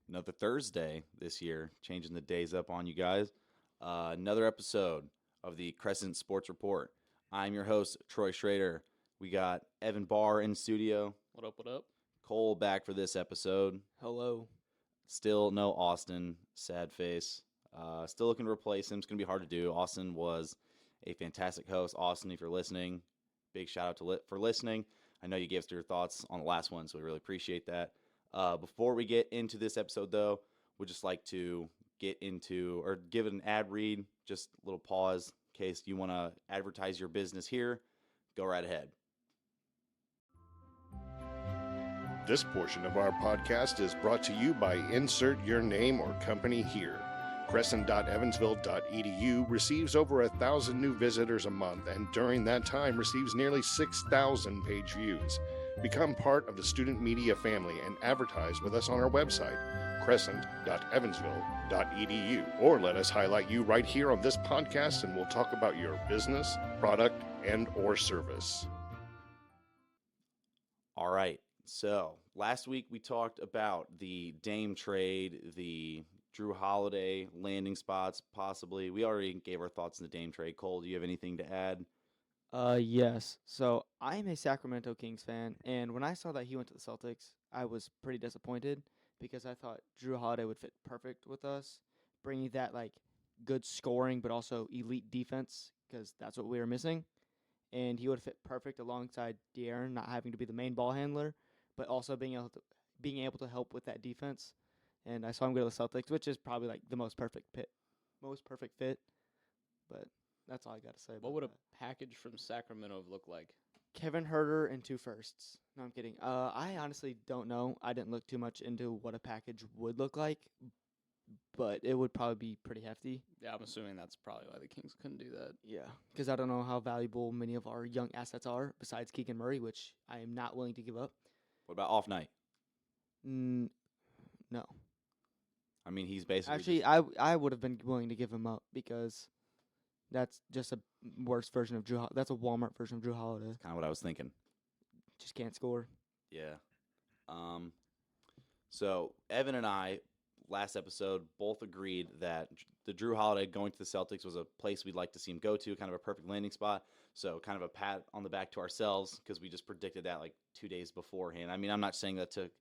Another Thursday this year, changing the days up on you guys. Another episode of the Crescent Sports Report. I'm your host, Troy Schrader. We got Evan Barr in studio. What up, what up? Cole back for this episode. Hello. Still no Austin. Sad face. Still looking to replace him. It's going to be hard to do. Austin was a fantastic host. Austin, if you're listening, big shout out for listening. I know you gave us your thoughts on the last one, so we really appreciate that. Before we get into this episode, though, we'd just like to get into or give it an ad read, just a little pause in case you want to advertise your business here. Go right ahead. This portion of our podcast is brought to you by Insert Your Name or Company Here. Crescent.evansville.edu receives over 1,000 new visitors a month and during that time receives nearly 6,000 page views. Become part of the student media family and advertise with us on our website, crescent.evansville.edu, or let us highlight you right here on this podcast and we'll talk about your business, product, and or service. All right. So last week we talked about the Dame trade, the Drew Holiday landing spots, possibly. We already gave our thoughts on the Dame trade. Cole, do you have anything to add? Yes. So I'm a Sacramento Kings fan, and when I saw that he went to the Celtics, I was pretty disappointed because I thought Drew Holiday would fit perfect with us, bringing that good scoring but also elite defense because that's what we were missing, and he would fit perfect alongside De'Aaron, not having to be the main ball handler, but also being able to help with that defense. And I saw him go to the Celtics, which is probably the most perfect fit. But that's all I got to say. What would a package from Sacramento have looked like? Kevin Herter and 2 firsts. No, I'm kidding. I honestly don't know. I didn't look too much into what a package would look like, but it would probably be pretty hefty. Yeah, I'm assuming that's probably why the Kings couldn't do that. Yeah, because I don't know how valuable many of our young assets are besides Keegan Murray, which I am not willing to give up. What about off night? No. I mean, he's basically Actually, I would have been willing to give him up because that's just a worse version of Drew. That's a Walmart version of Drew Holiday. kind of what I was thinking. Just can't score. Yeah. So Evan and I, last episode, both agreed that the Drew Holiday going to the Celtics was a place we'd like to see him go to, kind of a perfect landing spot. So kind of a pat on the back to ourselves because we just predicted that 2 days beforehand. I mean, I'm not saying that took,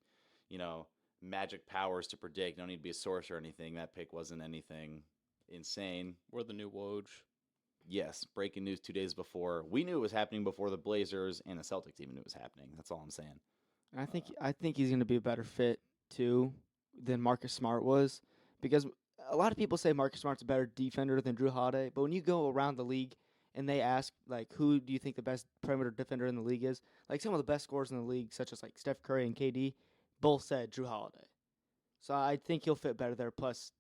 magic powers to predict. No need to be a source or anything. That pick wasn't anything insane. We're the new Woj. Yes, breaking news 2 days before. We knew it was happening before the Blazers and the Celtics even knew it was happening. That's all I'm saying. I think he's going to be a better fit too than Marcus Smart was because a lot of people say Marcus Smart's a better defender than Drew Holiday, but when you go around the league and they ask who do you think the best perimeter defender in the league is, some of the best scorers in the league such as Steph Curry and KD both said Drew Holiday. So I think he'll fit better there. Plus,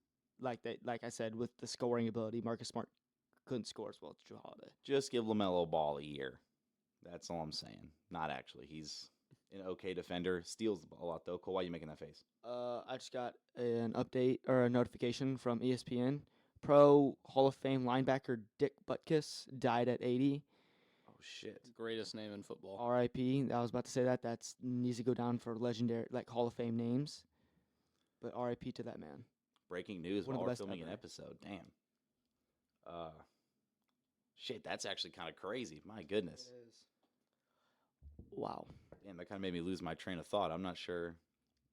like I said, with the scoring ability, Marcus Smart couldn't score as well as Drew Holiday. Just give LaMelo Ball a year. That's all I'm saying. Not actually. He's an okay defender. Steals the ball a lot, though. Cole, why are you making that face? I just got an update or a notification from ESPN. Pro Hall of Fame linebacker Dick Butkus died at 80. Oh, shit. Greatest name in football. R.I.P. I was about to say that. That's needs to go down for legendary, Hall of Fame names. But R.I.P. to that man. Breaking news One of while the we're best filming an ever. episode. Damn. Shit, that's actually kind of crazy. My goodness. Wow. Damn, that kind of made me lose my train of thought. I'm not sure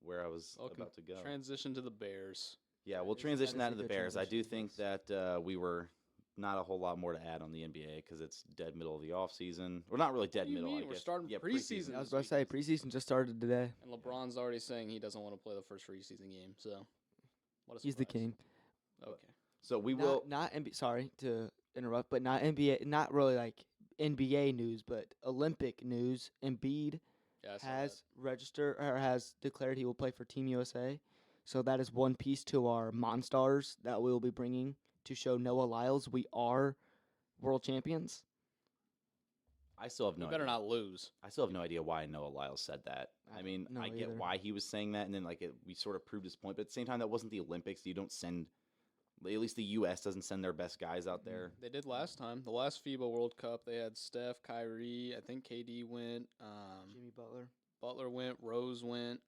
where I was about to go. Transition to the Bears. Yeah, we'll That is- transition that that is to a the good Bears. I do transition, think yes. that we were not a whole lot more to add on the NBA because it's dead middle of the offseason. We're not really dead What do you middle, mean? I We're guess. starting yeah, preseason. I was about to say preseason just started today. And LeBron's already saying he doesn't want to play the first preseason game, so what a He's the surprise. king. Okay. So we will. Not NBA. Sorry to interrupt, but not NBA. Not really NBA news, but Olympic news. Embiid Yeah, I saw has registered or has declared he will play for Team USA. So that is one piece to our Monstars that we will be bringing to show Noah Lyles we are world champions. I still have that. no We better idea. not lose. I still have no idea why Noah Lyles said that. I I mean, don't know I get either. why he was saying that, and then we sort of proved his point. But at the same time, that wasn't the Olympics. You don't send, at least the U.S. doesn't send their best guys out there. They did last time. The last FIBA World Cup, they had Steph, Kyrie. I think KD went. Jimmy Butler. Butler went. Rose went.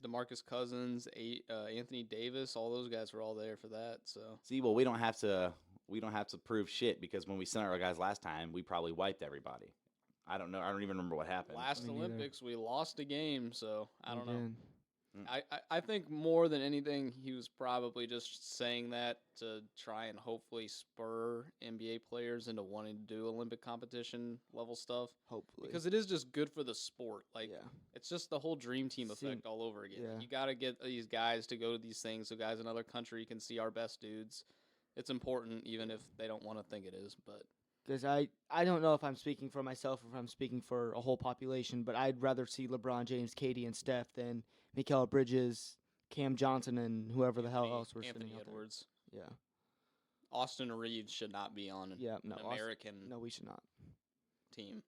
DeMarcus Cousins, Anthony Davis, all those guys were all there for that. So See, well, we don't have to prove shit because when we sent our guys last time, we probably wiped everybody. I don't know. I don't even remember what happened. last Me neither. Olympics we lost a game, so I don't know. Again. I think more than anything, he was probably just saying that to try and hopefully spur NBA players into wanting to do Olympic competition level stuff. Hopefully. Because it is just good for the sport. Like, yeah. it's just the whole dream team See, effect all over again. yeah. You got to get these guys to go to these things so guys in other country can see our best dudes. It's important, even if they don't want to think it is. But Because I don't know if I'm speaking for myself or if I'm speaking for a whole population, but I'd rather see LeBron James, KD, and Steph than Mikal Bridges, Cam Johnson, and whoever the hell else we're Anthony sitting out there. Edwards. Yeah. Austin Reeves should not be on Yeah. an No. American No, we should not. team.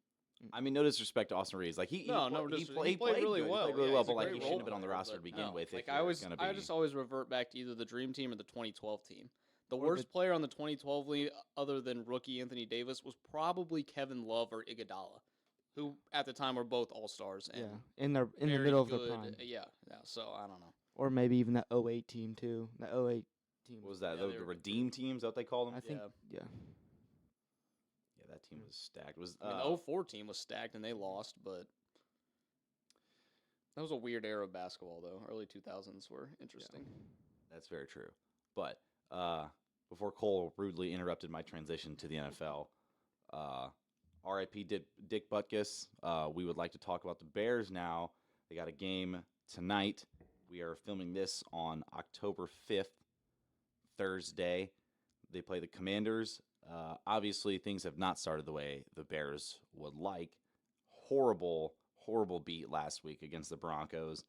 I mean, no disrespect to Austin Reeves. Like he No, no, he, just- pla- he he played really good. well. He played really Yeah, well, he's a but like great he shouldn't have been on the role roster to player, begin no. with. Like if I you're always, gonna I be- just always revert back to either the Dream Team or the 2012 team. The Or worst player on the 2012 league, other than rookie Anthony Davis, was probably Kevin Love or Iguodala, who at the time were both All Stars. Yeah. In the very middle of good. the prime. Yeah. So I don't know. Or maybe even that 08 team too. That 08 team. What was that? Yeah, the they were good Redeem team? Is that what they called them? I think. Yeah. Yeah. Yeah, that team was stacked. It was I mean, the 04 team was stacked and they lost, but that was a weird era of basketball, though. Early 2000s were interesting. That's very true. But before Cole rudely interrupted my transition to the NFL, RIP Dick Butkus, we would like to talk about the Bears now. They got a game tonight. We are filming this on October 5th, Thursday. They play the Commanders. Obviously, things have not started the way the Bears would like. Horrible beat last week against the Broncos.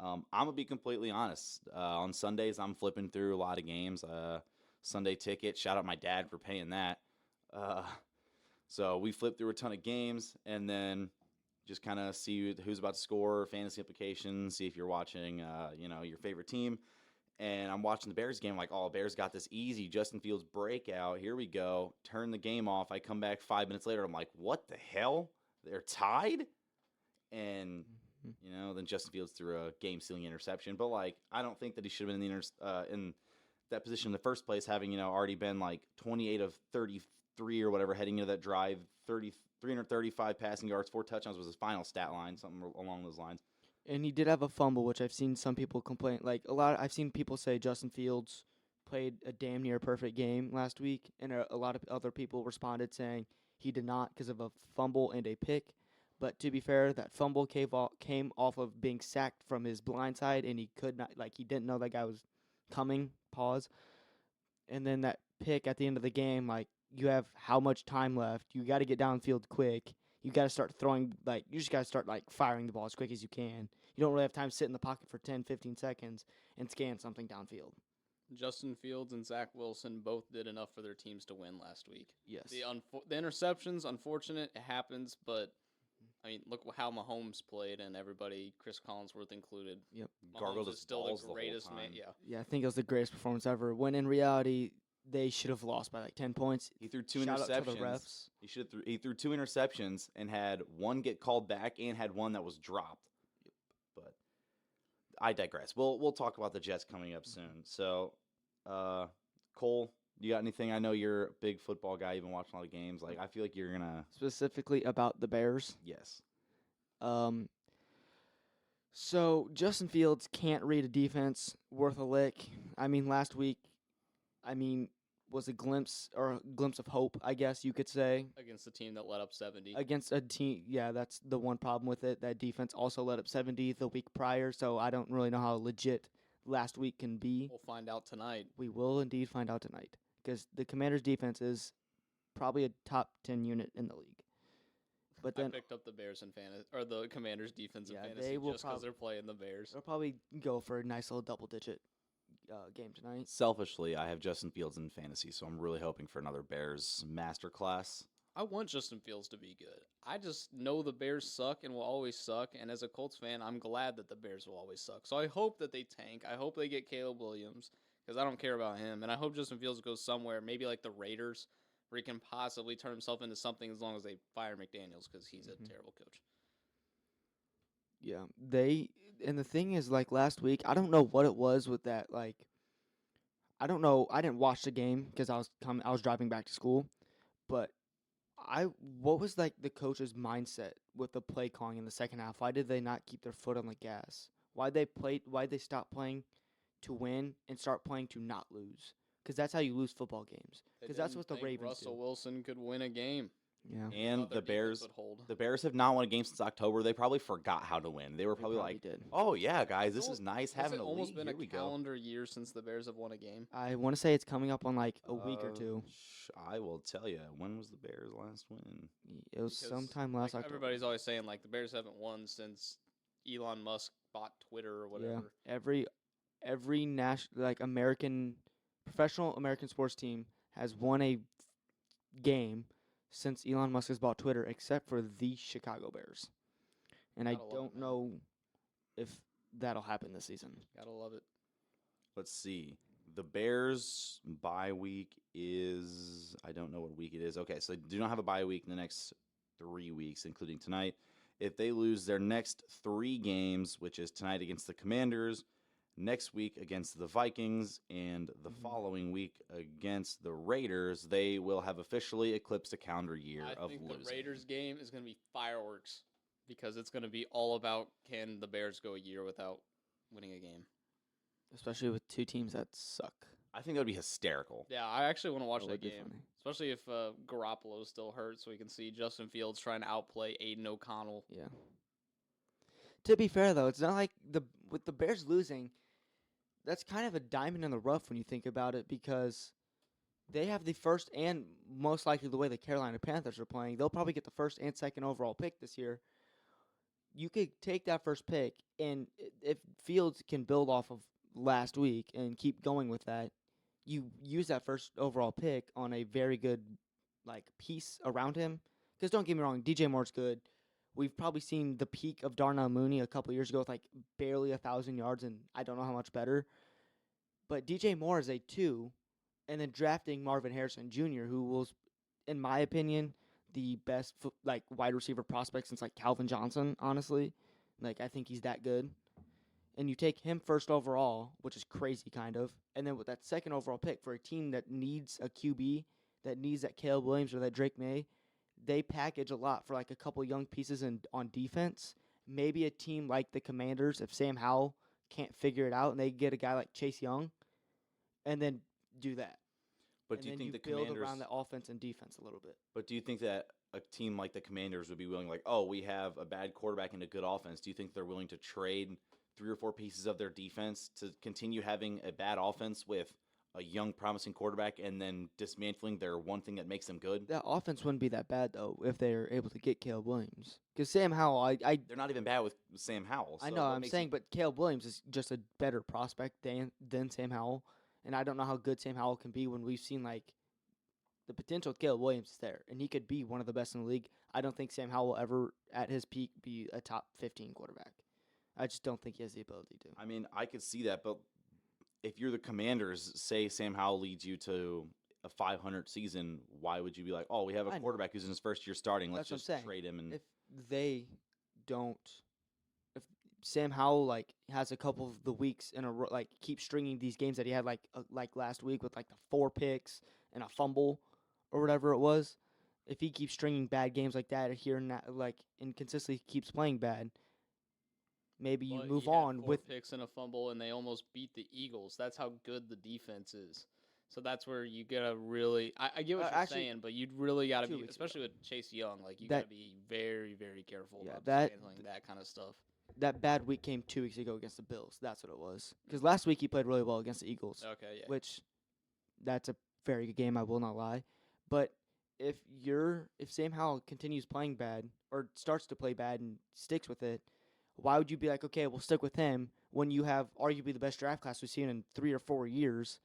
I'm going to be completely honest. On Sundays, I'm flipping through a lot of games. Sunday ticket, shout out my dad for paying that. So we flip through a ton of games and then just kind of see who's about to score, fantasy implications, see if you're watching your favorite team. And I'm watching the Bears game like, oh, Bears got this easy Justin Fields breakout. Here we go. Turn the game off. I come back 5 minutes later. I'm like, what the hell? They're tied? And then Justin Fields threw a game-sealing interception. But, like, I don't think that he should have been in that position in the first place, having, already been, like, 28 of 33 or whatever heading into that drive, 335 passing yards, 4 touchdowns was his final stat line, something along those lines. And he did have a fumble, which I've seen some people complain. Like I've seen people say Justin Fields played a damn near perfect game last week, and a lot of other people responded saying he did not because of a fumble and a pick. But to be fair, that fumble came off of being sacked from his blind side, and he could not, he didn't know that guy was coming. Pause. And then that pick at the end of the game, you have how much time left? You got to get downfield quick. You got to start throwing, you just got to start, firing the ball as quick as you can. You don't really have time to sit in the pocket for 10, 15 seconds and scan something downfield. Justin Fields and Zach Wilson both did enough for their teams to win last week. Yes. The interceptions, unfortunate, it happens, but, I mean, look how Mahomes played and everybody, Chris Collinsworth included. Yep. Gargled Mahomes his is still balls the the whole greatest man. time. Yeah. Yeah, I think it was the greatest performance ever. When in reality, they should have lost by 10 points. He threw 2 Shout out interceptions. to the refs. He threw 2 interceptions and had one get called back and had one that was dropped. But I digress. We'll talk about the Jets coming up soon. So, Cole, you got anything? I know you're a big football guy. You've been watching a lot of games. I feel like you're gonna. Specifically about the Bears. Yes. So Justin Fields can't read a defense worth a lick. I mean, last week, was a glimpse of hope, I guess you could say, Against the team that let up 70. against a team. Yeah, that's the one problem with it. That defense also let up 70 the week prior, so I don't really know how legit last week can be. We'll find out tonight. We will indeed find out tonight because the Commanders' defense is probably a top 10 unit in the league. But I then picked up the Bears in fantasy, or the Commanders' defense in Yeah, fantasy they will just because they're playing the Bears. they'll probably go for a nice little double-digit game tonight. Selfishly, I have Justin Fields in fantasy, so I'm really hoping for another Bears masterclass. I want Justin Fields to be good. I just know the Bears suck and will always suck, and as a Colts fan, I'm glad that the Bears will always suck. So I hope that they tank. I hope they get Caleb Williams, because I don't care about him. And I hope Justin Fields goes somewhere, maybe like the Raiders, where he can possibly turn himself into something as long as they fire McDaniels, because he's a terrible coach. Yeah, and the thing is, like last week, I don't know what it was with that. Like, I don't know. I didn't watch the game because I was driving back to school. But what was like the coach's mindset with the play calling in the second half? Why did they not keep their foot on the gas? Why they stop playing to win and start playing to not lose? Because that's how you lose football games. They Because that's didn't what the think Ravens Russell do. Wilson could win a game. Yeah, And Their the defense Bears, would hold. the Bears have not won a game since October. They probably forgot how to win. They were they probably like, did. "Oh yeah, guys, this Well, is nice Has having it a almost lead. been Here a we go." calendar year since the Bears have won a game? I want to say it's coming up on like a week or two. I will tell you. When was the Bears' last win? It was Because, sometime last like, October. everybody's always saying like the Bears haven't won since Elon Musk bought Twitter or whatever. Yeah, every national professional American sports team has won a game since Elon Musk has bought Twitter, except for the Chicago Bears. And I Gotta love it, don't man. know if that'll happen this season. Gotta love it. Let's see. The Bears bye week is, I don't know what week it is. Okay, so they do not have a bye week in the next 3 weeks, including tonight. If they lose their next 3 games, which is tonight against the Commanders, next week against the Vikings, and the following week against the Raiders, they will have officially eclipsed a calendar year I of think losing. the Raiders game is going to be fireworks because it's going to be all about can the Bears go a year without winning a game. Especially with two teams that suck. I think that would be hysterical. Yeah, I actually want to watch That that would be game, funny. especially if Garoppolo's still hurt, so we can see Justin Fields trying to outplay Aiden O'Connell. Yeah. To be fair though, it's not like with the Bears losing, that's kind of a diamond in the rough when you think about it because they have the first and most likely the way the Carolina Panthers are playing, they'll probably get the first and second overall pick this year. You could take that first pick, and if Fields can build off of last week and keep going with that, you use that first overall pick on a very good piece around him. Because don't get me wrong, DJ Moore's good. We've probably seen the peak of Darnell Mooney a couple years ago with barely 1,000 yards, and I don't know how much better. But DJ Moore is a 2, and then drafting Marvin Harrison Jr., who was, in my opinion, the best wide receiver prospect since Calvin Johnson, honestly. I think he's that good. And you take him first overall, which is crazy kind of, and then with that second overall pick for a team that needs a QB, that needs that Caleb Williams or that Drake May, they package a lot for a couple young pieces on defense. Maybe a team like the Commanders, if Sam Howell can't figure it out and they get a guy like Chase Young, and then do that. But and do you then think the build Commanders around the offense and defense a little bit? But do you think that a team like the Commanders would be willing, oh, we have a bad quarterback and a good offense? Do you think they're willing to trade 3 or 4 pieces of their defense to continue having a bad offense with a young, promising quarterback and then dismantling their one thing that makes them good? That offense wouldn't be that bad, though, if they're able to get Caleb Williams. Because Sam Howell, They're not even bad with Sam Howell. I so know, what I'm makes saying, you- but Caleb Williams is just a better prospect than Sam Howell. And I don't know how good Sam Howell can be when we've seen, the potential of Caleb Williams is there. And he could be one of the best in the league. I don't think Sam Howell will ever, at his peak, be a top 15 quarterback. I just don't think he has the ability to. I mean, I could see that, but if you're the Commanders, say Sam Howell leads you to a 500 season, why would you be like, oh, we have a I know. quarterback who's in his first year starting, let's That's what I'm just saying. trade him? And If they don't, if Sam Howell has a couple of the weeks in a row, keep stringing these games that he had like last week with the 4 picks and a fumble or whatever it was, if he keeps stringing bad games like that here and that, and consistently keeps playing bad, maybe you But move he had on 4 with. picks and a fumble, and they almost beat the Eagles. That's how good the defense is. So that's where you gotta really. I get what you're Actually, saying, but you'd really gotta 2 be, weeks especially with Chase Young. You That- gotta be very, very careful Yeah, about that- handling that kind of stuff. That bad week came 2 weeks ago against the Bills. That's what it was. Because last week he played really well against the Eagles, Okay, yeah. which that's a very good game. I will not lie. But if Sam Howell continues playing bad or starts to play bad and sticks with it, why would you be like, okay, we'll stick with him when you have arguably the best draft class we've seen in 3 or 4 years,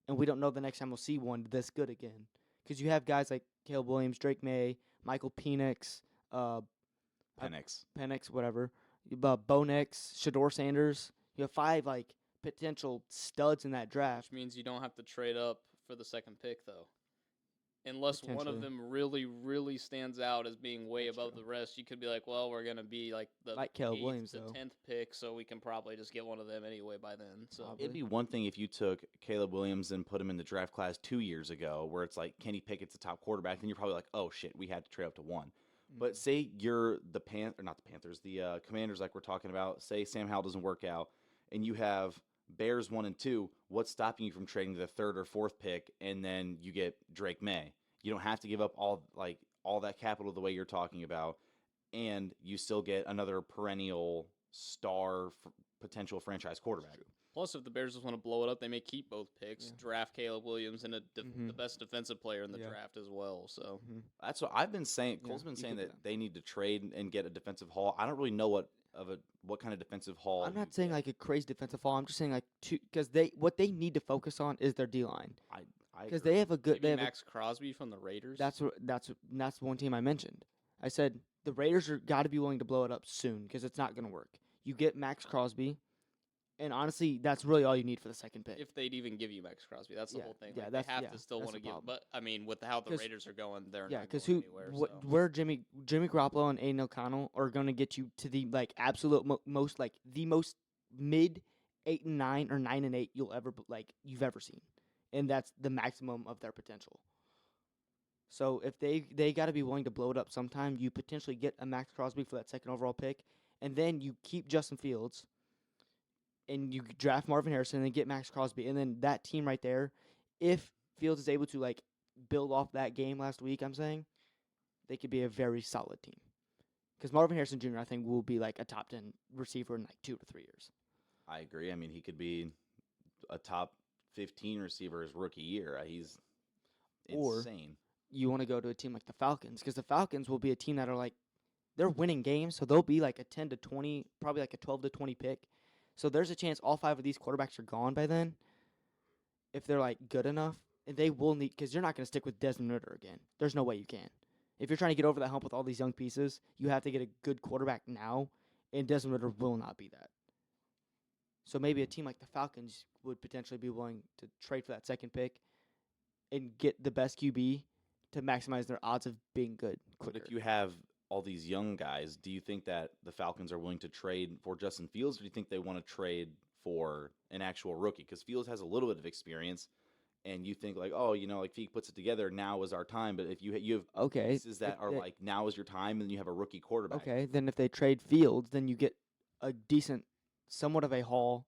and we don't know the next time we'll see one this good again? Because you have guys like Caleb Williams, Drake May, Michael Penix, Penix. whatever, Bo Nix, Shador Sanders. You have 5 potential studs in that draft. Which means you don't have to trade up for the second pick, though. unless one of Potentially. them really, really stands out as being way above the rest, you could be like, well, we're going to be like the Like Caleb 8th Williams, to though. 10th pick, so we can probably just get one of them anyway by then. So Probably. It'd be one thing if you took Caleb Williams and put him in the draft class 2 years ago, where it's like Kenny Pickett's the top quarterback, then you're probably like, oh shit, we had to trade up to 1. But say you're the the Commanders, like we're talking about. Say Sam Howell doesn't work out, and you have Bears 1 and 2. What's stopping you from trading the 3rd or 4th pick, and then you get Drake May? You don't have to give up all that capital the way you're talking about, and you still get another perennial star potential franchise quarterback. plus, if the Bears just want to blow it up, they may keep both picks, Yeah. draft Caleb Williams and the Mhm. best defensive player in the Yeah. draft as well. So That's what I've been saying. Yeah, Cole's been you saying could do that that. they need to trade and get a defensive haul. I don't really know what kind of defensive haul. I'm you not saying get. like a crazy defensive fall. I'm just saying like because what they need to focus on is their D line I because agree. they have a good. maybe They have Max Crosby from the Raiders. that's one team I mentioned. I said the Raiders are got to be willing to blow it up soon because it's not going to work. You get Max Crosby, and honestly, that's really all you need for the second pick. if they'd even give you Max Crosby, that's the Yeah, whole thing. yeah, Like, that's- they have yeah, to still that's want to the give. problem. But I mean, with how the 'Cause- Raiders are going, they're Yeah, not because going anywhere. So. where Jimmy Garoppolo and Aiden O'Connell are going to get you to the like absolute most like the most mid 8 and 9 or 9 and 8 you've ever seen, and that's the maximum of their potential. So if they got to be willing to blow it up sometime, you potentially get a Max Crosby for that second overall pick, and then you keep Justin Fields, and you draft Marvin Harrison, and then get Max Crosby, and then that team right there, if Fields is able to like build off that game last week, I'm saying they could be a very solid team. Because Marvin Harrison Jr. I think will be like a top 10 receiver in like 2 to 3 years. I agree. I mean, he could be a top 15 receiver his rookie year. He's Or- insane. You want to go to a team like the Falcons because the Falcons will be a team that are like they're winning games, so they'll be like a 10 to 20, probably like a 12 to 20 pick. So there's a chance all 5 of these quarterbacks are gone by then. If they're like good enough, and they will need because you're not going to stick with Desmond Ridder again. There's no way you can. If you're trying to get over that hump with all these young pieces, you have to get a good quarterback now, and Desmond Ridder will not be that. So maybe a team like the Falcons would potentially be willing to trade for that second pick and get the best QB to maximize their odds of being good But quicker. if you have all these young guys, do you think that the Falcons are willing to trade for Justin Fields, or do you think they want to trade for an actual rookie? Because Fields has a little bit of experience, and you think like, oh, like if he puts it together, now is our time. But if you have Okay, pieces that if are they- like now is your time, and then you have a rookie quarterback. Okay, then if they trade Fields, then you get a decent, somewhat of a haul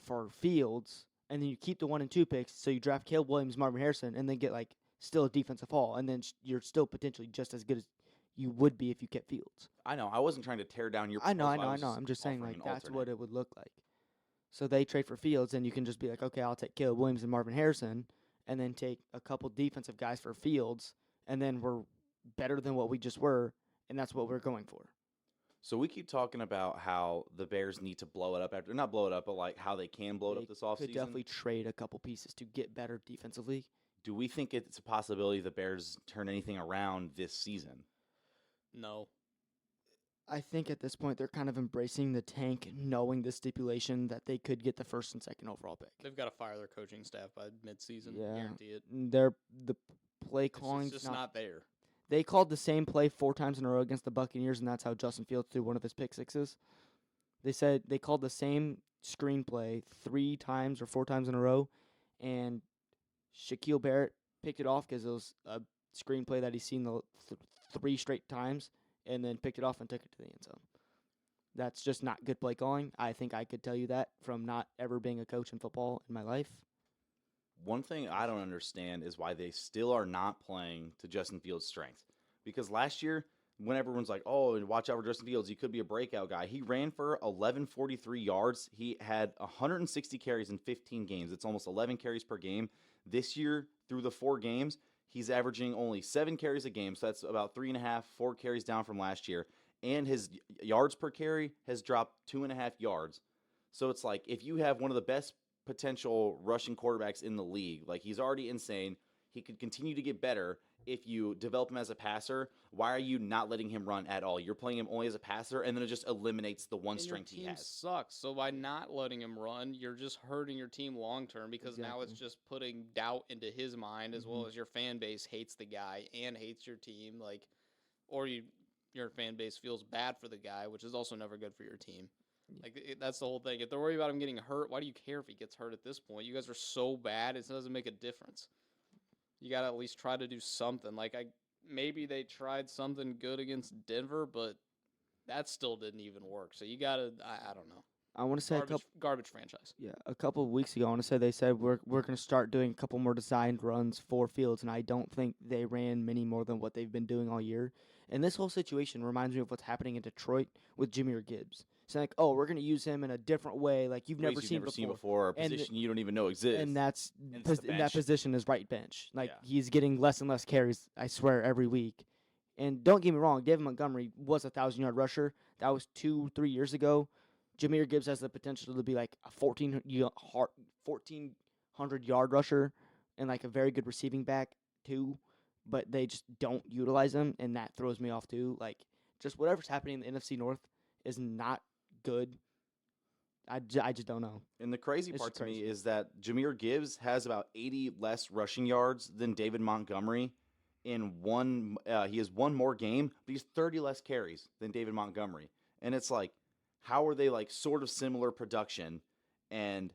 for Fields, and then you keep the 1 and 2 picks. So you draft Caleb Williams, Marvin Harrison, and then get like still a defensive haul, and then you're still potentially just as good as you would be if you kept Fields. I know. I wasn't trying to tear down your. I know. proposal, was I'm just saying offering like an that's what alternate. it would look like. So they trade for Fields, and you can just be like, okay, I'll take Caleb Williams and Marvin Harrison, and then take a couple defensive guys for Fields, and then we're better than what we just were, and that's what we're going for. So we keep talking about how the Bears need to blow it up after, not blow it up, but like how they can blow it They up this could offseason. definitely trade a couple pieces to get better defensively. Do we think it's a possibility the Bears turn anything around this season? No. I think at this point they're kind of embracing the tank, knowing the stipulation that they could get the first and second overall pick. They've got to fire their coaching staff by midseason. Yeah. Guarantee it. The play It's calling just not there. They called the same play 4 times in a row against the Buccaneers, and that's how Justin Fields threw one of his pick sixes. They said they called the same screenplay 3 times or 4 times in a row, and Shaquille Barrett picked it off because it was a screenplay that he's seen the 3 straight times, and then picked it off and took it to the end zone. That's just not good play calling. I think I could tell you that from not ever being a coach in football in my life. One thing I don't understand is why they still are not playing to Justin Fields' strength. Because last year, when everyone's like, oh, and watch out for Justin Fields, he could be a breakout guy. He ran for 1143 yards. He had 160 carries in 15 games. It's almost 11 carries per game. This year, through the 4 games, he's averaging only 7 carries a game. So that's about 3.5, 4 carries down from last year. And his yards per carry has dropped 2.5 yards. So it's like if you have one of the best potential rushing quarterbacks in the league, like he's already insane, he could continue to get better, if you develop him as a passer, why are you not letting him run at all? You're playing him only as a passer, and then it just eliminates the one And your strength he team has. sucks. So by not letting him run, you're just hurting your team long term because now it's Exactly. just putting doubt into his mind as well Mhm. as your fan base hates the guy and hates your team. Or your fan base feels bad for the guy, which is also never good for your team. That's the whole thing. If they're worried about him getting hurt, why do you care if he gets hurt at this point? You guys are so bad, it doesn't make a difference. You got to at least try to do something. Maybe they tried something good against Denver, but that still didn't even work. So you got to, I don't know. I want to say Garbage franchise. a couple of weeks ago, I want to say they said we're going to start doing a couple more designed runs for Fields, and I don't think they ran many more than what they've been doing all year. And this whole situation reminds me of what's happening in Detroit with Jameer Gibbs. It's like, oh, we're going to use him in a different way, like you've never Ways seen before, or a And position you don't even know exists. And that's And it's the that bench. position is right bench. Like Yeah. he's getting less and less carries, I swear, every week. And don't get me wrong, David Montgomery was a 1,000-yard rusher. That was 2-3 years ago. Jameer Gibbs has the potential to be like a 1,400-yard rusher and like a very good receiving back too. But they just don't utilize him, and that throws me off too. Like just whatever's happening in the NFC North is not good. I just don't know. And the crazy It's part to me crazy. is that Jameer Gibbs has about 80 less rushing yards than David Montgomery. He has one more game, but he's 30 less carries than David Montgomery. And it's like, how are they like sort of similar production, and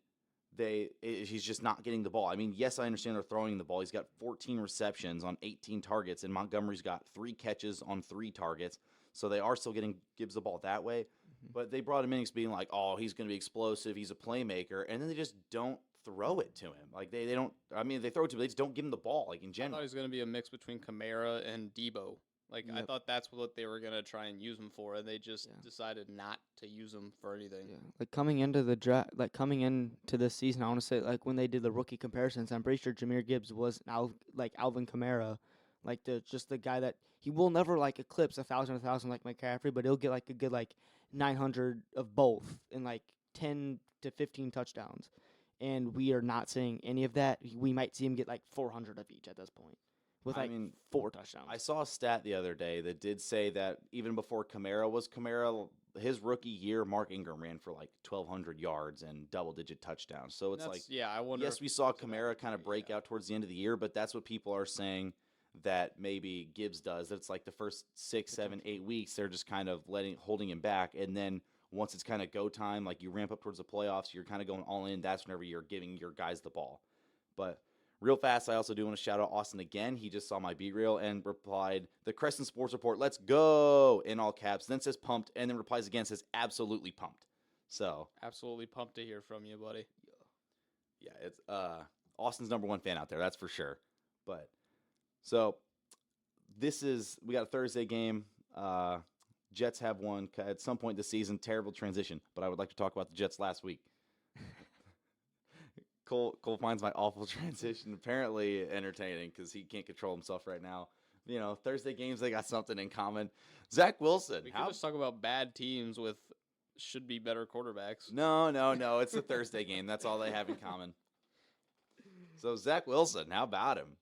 he's just not getting the ball? I mean, yes, I understand they're throwing the ball. He's got 14 receptions on 18 targets, and Montgomery's got 3 catches on 3 targets. So they are still getting Gibbs the ball that way. But they brought him in being like, oh, he's going to be explosive. He's a playmaker. And then they just don't throw it to him. Like, they don't – I mean, they throw it to him. They just don't give him the ball, like, in I thought general. he was going to be a mix between Kamara and Debo. I Yep. thought that's what they were going to try and use him for, and they just Yeah. decided not to use him for anything. Yeah, like coming into the draft, like coming into this season, I want to say like when they did the rookie comparisons, I'm pretty sure Jameer Gibbs was like Alvin Kamara, like the guy that he will never like eclipse 1,000 like McCaffrey, but he'll get like a good like 900 of both and like 10 to 15 touchdowns, and we are not seeing any of that. We might see him get like 400 of each at this point, with I like mean, 4 touchdowns. I saw a stat the other day that did say that even before Kamara was Kamara, his rookie year, Mark Ingram ran for like 1,200 yards and double-digit touchdowns. So it's like, I wonder. yes, if we saw it's about Kamara kind of break yeah. out towards the end of the year, but that's what people are saying that maybe Gibbs does. That it's like the first 6, 7, 8 weeks, they're just kind of holding him back. And then once it's kind of go time, like you ramp up towards the playoffs, you're kind of going all in. That's whenever you're giving your guys the ball. But real fast, I also do want to shout out Austin again. He just saw my beat reel and replied, "The Crescent Sports Report, let's go," in all caps. Then says pumped, and then replies again, says absolutely pumped. So Absolutely pumped to hear from you, buddy. yeah, it's Austin's #1 fan out there, that's for sure. But so we got a Thursday game. Jets have won at some point this season. Terrible transition, but I would like to talk about the Jets last week. Cole finds my awful transition apparently entertaining because he can't control himself right now. You know, Thursday games, they got something in common. Zach Wilson. We could just talk about bad teams with should be better quarterbacks. No. It's a Thursday game. That's all they have in common. So, Zach Wilson, how about him?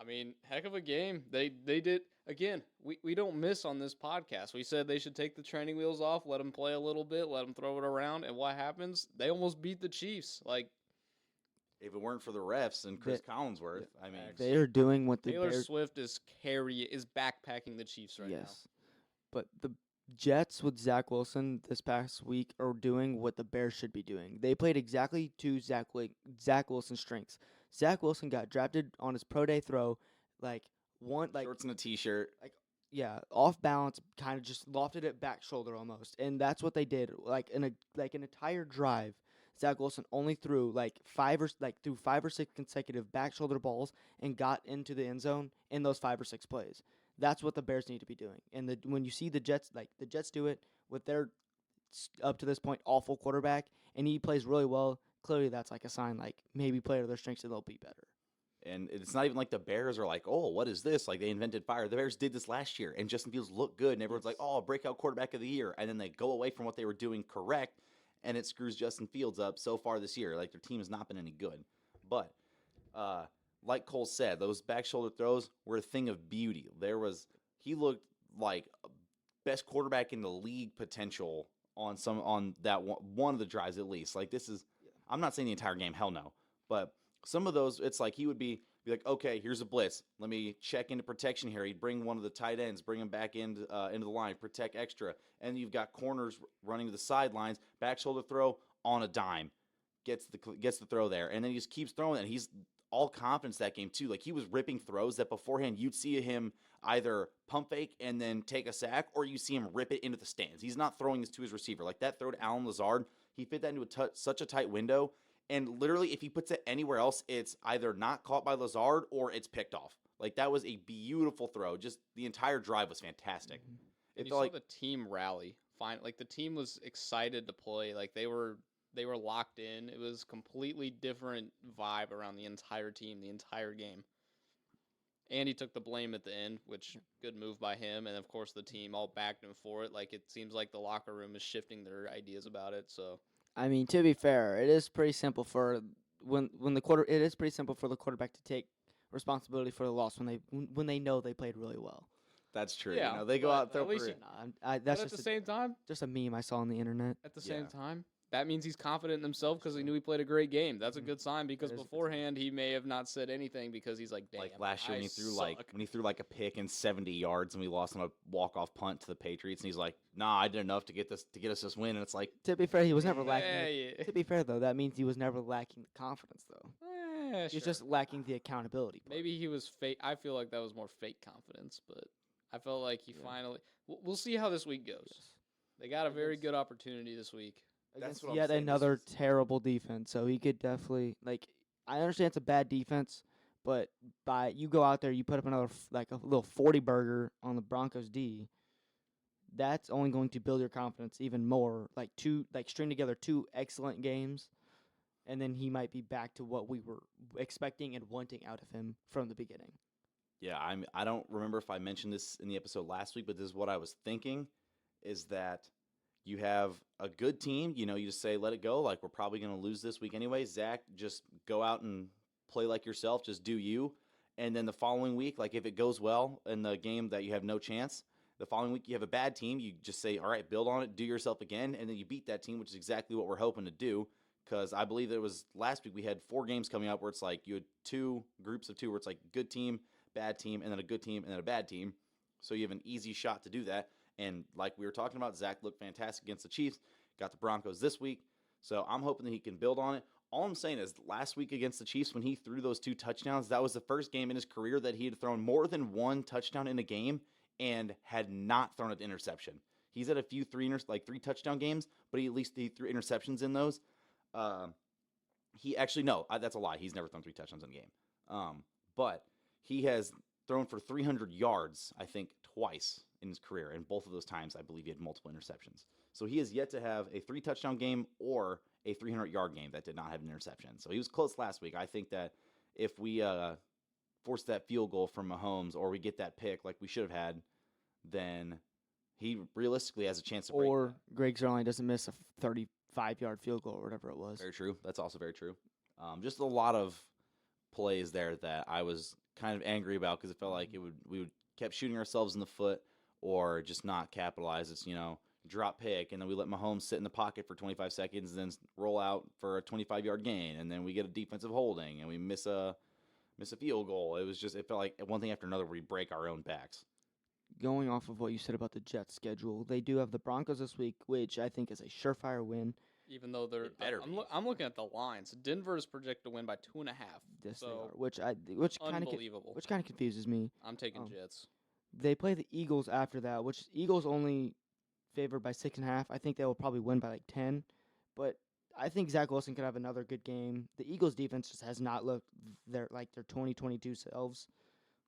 I mean, heck of a game. They did again. We don't miss on this podcast. We said they should take the training wheels off, let them play a little bit, let them throw it around, and what happens? They almost beat the Chiefs. Like If it weren't for the refs and Chris Collinsworth, I mean, They are doing what the Taylor Bears. Swift is backpacking the Chiefs right now. But the Jets with Zach Wilson this past week are doing what the Bears should be doing. They played exactly to Zach Wilson's strengths. Zach Wilson got drafted on his pro day throw, shorts and a t-shirt. off balance, kind of just lofted it back shoulder almost, and that's what they did. Like an entire drive, Zach Wilson only threw five or six consecutive back shoulder balls and got into the end zone in those 5 or 6 plays. That's what the Bears need to be doing. And when you see the Jets do it with their up to this point awful quarterback, and he plays really well. Clearly, that's like a sign maybe play to their strengths and they'll be better. And it's not even like the Bears are like, oh, what is this? Like, they invented fire. The Bears did this last year, and Justin Fields looked good, and everyone's like, oh, breakout quarterback of the year. And then they go away from what they were doing correct, and it screws Justin Fields up so far this year. Like, their team has not been any good. But like Cole said, those back shoulder throws were a thing of beauty. He looked like best quarterback in the league potential on that one of the drives at least. Like this is, I'm not saying the entire game, hell no, but some of those, it's like he would be like, okay, here's a blitz. Let me check into protection here. He'd bring one of the tight ends, bring him back into the line, protect extra, and you've got corners running to the sidelines, back shoulder throw on a dime, gets the throw there, and then he just keeps throwing it. And he's all confidence that game too. Like he was ripping throws that beforehand you'd see him either pump fake and then take a sack, or you see him rip it into the stands. He's not throwing this to his receiver. Like that throw to Alan Lazard, he fit that into such a tight window. And literally, if he puts it anywhere else, it's either not caught by Lazard or it's picked off. Like that was a beautiful throw. Just the entire drive was fantastic. And you saw the team rally. Like the team was excited to play. Like they were locked in. It was completely different vibe around the entire team, the entire game. And he took the blame at the end, which good move by him. And of course, the team all backed him for it. Like it seems like the locker room is shifting their ideas about it. So. I mean, to be fair, it is pretty simple for it is pretty simple for the quarterback to take responsibility for the loss when they know they played really well. That's true. Yeah, you know, they go out there. That's at the same time, just a meme I saw on the internet. At the same time, that means he's confident in himself because he knew he played a great game. That's a good sign because beforehand he may have not said anything because he's like, damn. Like last year when he threw like a pick in 70 yards and we lost on a walk-off punt to the Patriots, and he's like, nah, I did enough to get us this win. And it's like, to be fair, he was never lacking. To be fair though, that means he was never lacking the confidence though. He's just lacking the accountability part. Maybe he was fake. I feel like that was more fake confidence, but I felt like he finally. We'll see how this week goes. Yes. They got a very good opportunity this week. That's yet another terrible defense, so he could definitely I understand it's a bad defense, but you go out there, you put up another a little 40 burger on the Broncos D. That's only going to build your confidence even more. String together 2 excellent games, and then he might be back to what we were expecting and wanting out of him from the beginning. Yeah, I don't remember if I mentioned this in the episode last week, but this is what I was thinking, is that you have a good team, you just say, let it go. Like, we're probably going to lose this week anyway. Zach, just go out and play like yourself. Just do you. And then the following week, like if it goes well in the game that you have no chance, the following week you have a bad team. You just say, all right, build on it, do yourself again. And then you beat that team, which is exactly what we're hoping to do. Because I believe that it was last week we had 4 games coming up where it's like you had 2 groups of 2 where it's like good team, bad team, and then a good team, and then a bad team. So you have an easy shot to do that. And like we were talking about, Zach looked fantastic against the Chiefs, got the Broncos this week. So I'm hoping that he can build on it. All I'm saying is last week against the Chiefs, when he threw those 2 touchdowns, that was the first game in his career that he had thrown more than 1 touchdown in a game and had not thrown an interception. He's had a few 3 touchdown games, but he threw interceptions in those. That's a lie. He's never thrown 3 touchdowns in a game. But he has thrown for 300 yards, I think, twice in his career. And both of those times, I believe he had multiple interceptions. So he has yet to have a 3 touchdown game or a 300-yard game that did not have an interception. So he was close last week. I think that if we force that field goal from Mahomes or we get that pick like we should have had, then he realistically has a chance to break Or that. Greg Zuerlein doesn't miss a 35-yard field goal or whatever it was. Very true. That's also very true. Just a lot of plays there that I was kind of angry about because it felt like we would kept shooting ourselves in the foot or just not capitalize. It's, drop pick, and then we let Mahomes sit in the pocket for 25 seconds and then roll out for a 25-yard gain, and then we get a defensive holding, and we miss a field goal. It felt like one thing after another where we break our own backs. Going off of what you said about the Jets schedule, they do have the Broncos this week, which I think is a surefire win. Even though I'm looking at the lines. Denver is projected to win by 2.5. Yes, they are, which kind of confuses me. I'm taking Jets. They play the Eagles after that, which Eagles only favored by 6.5. I think they will probably win by 10, but I think Zach Wilson could have another good game. The Eagles defense just has not looked their 2022 selves.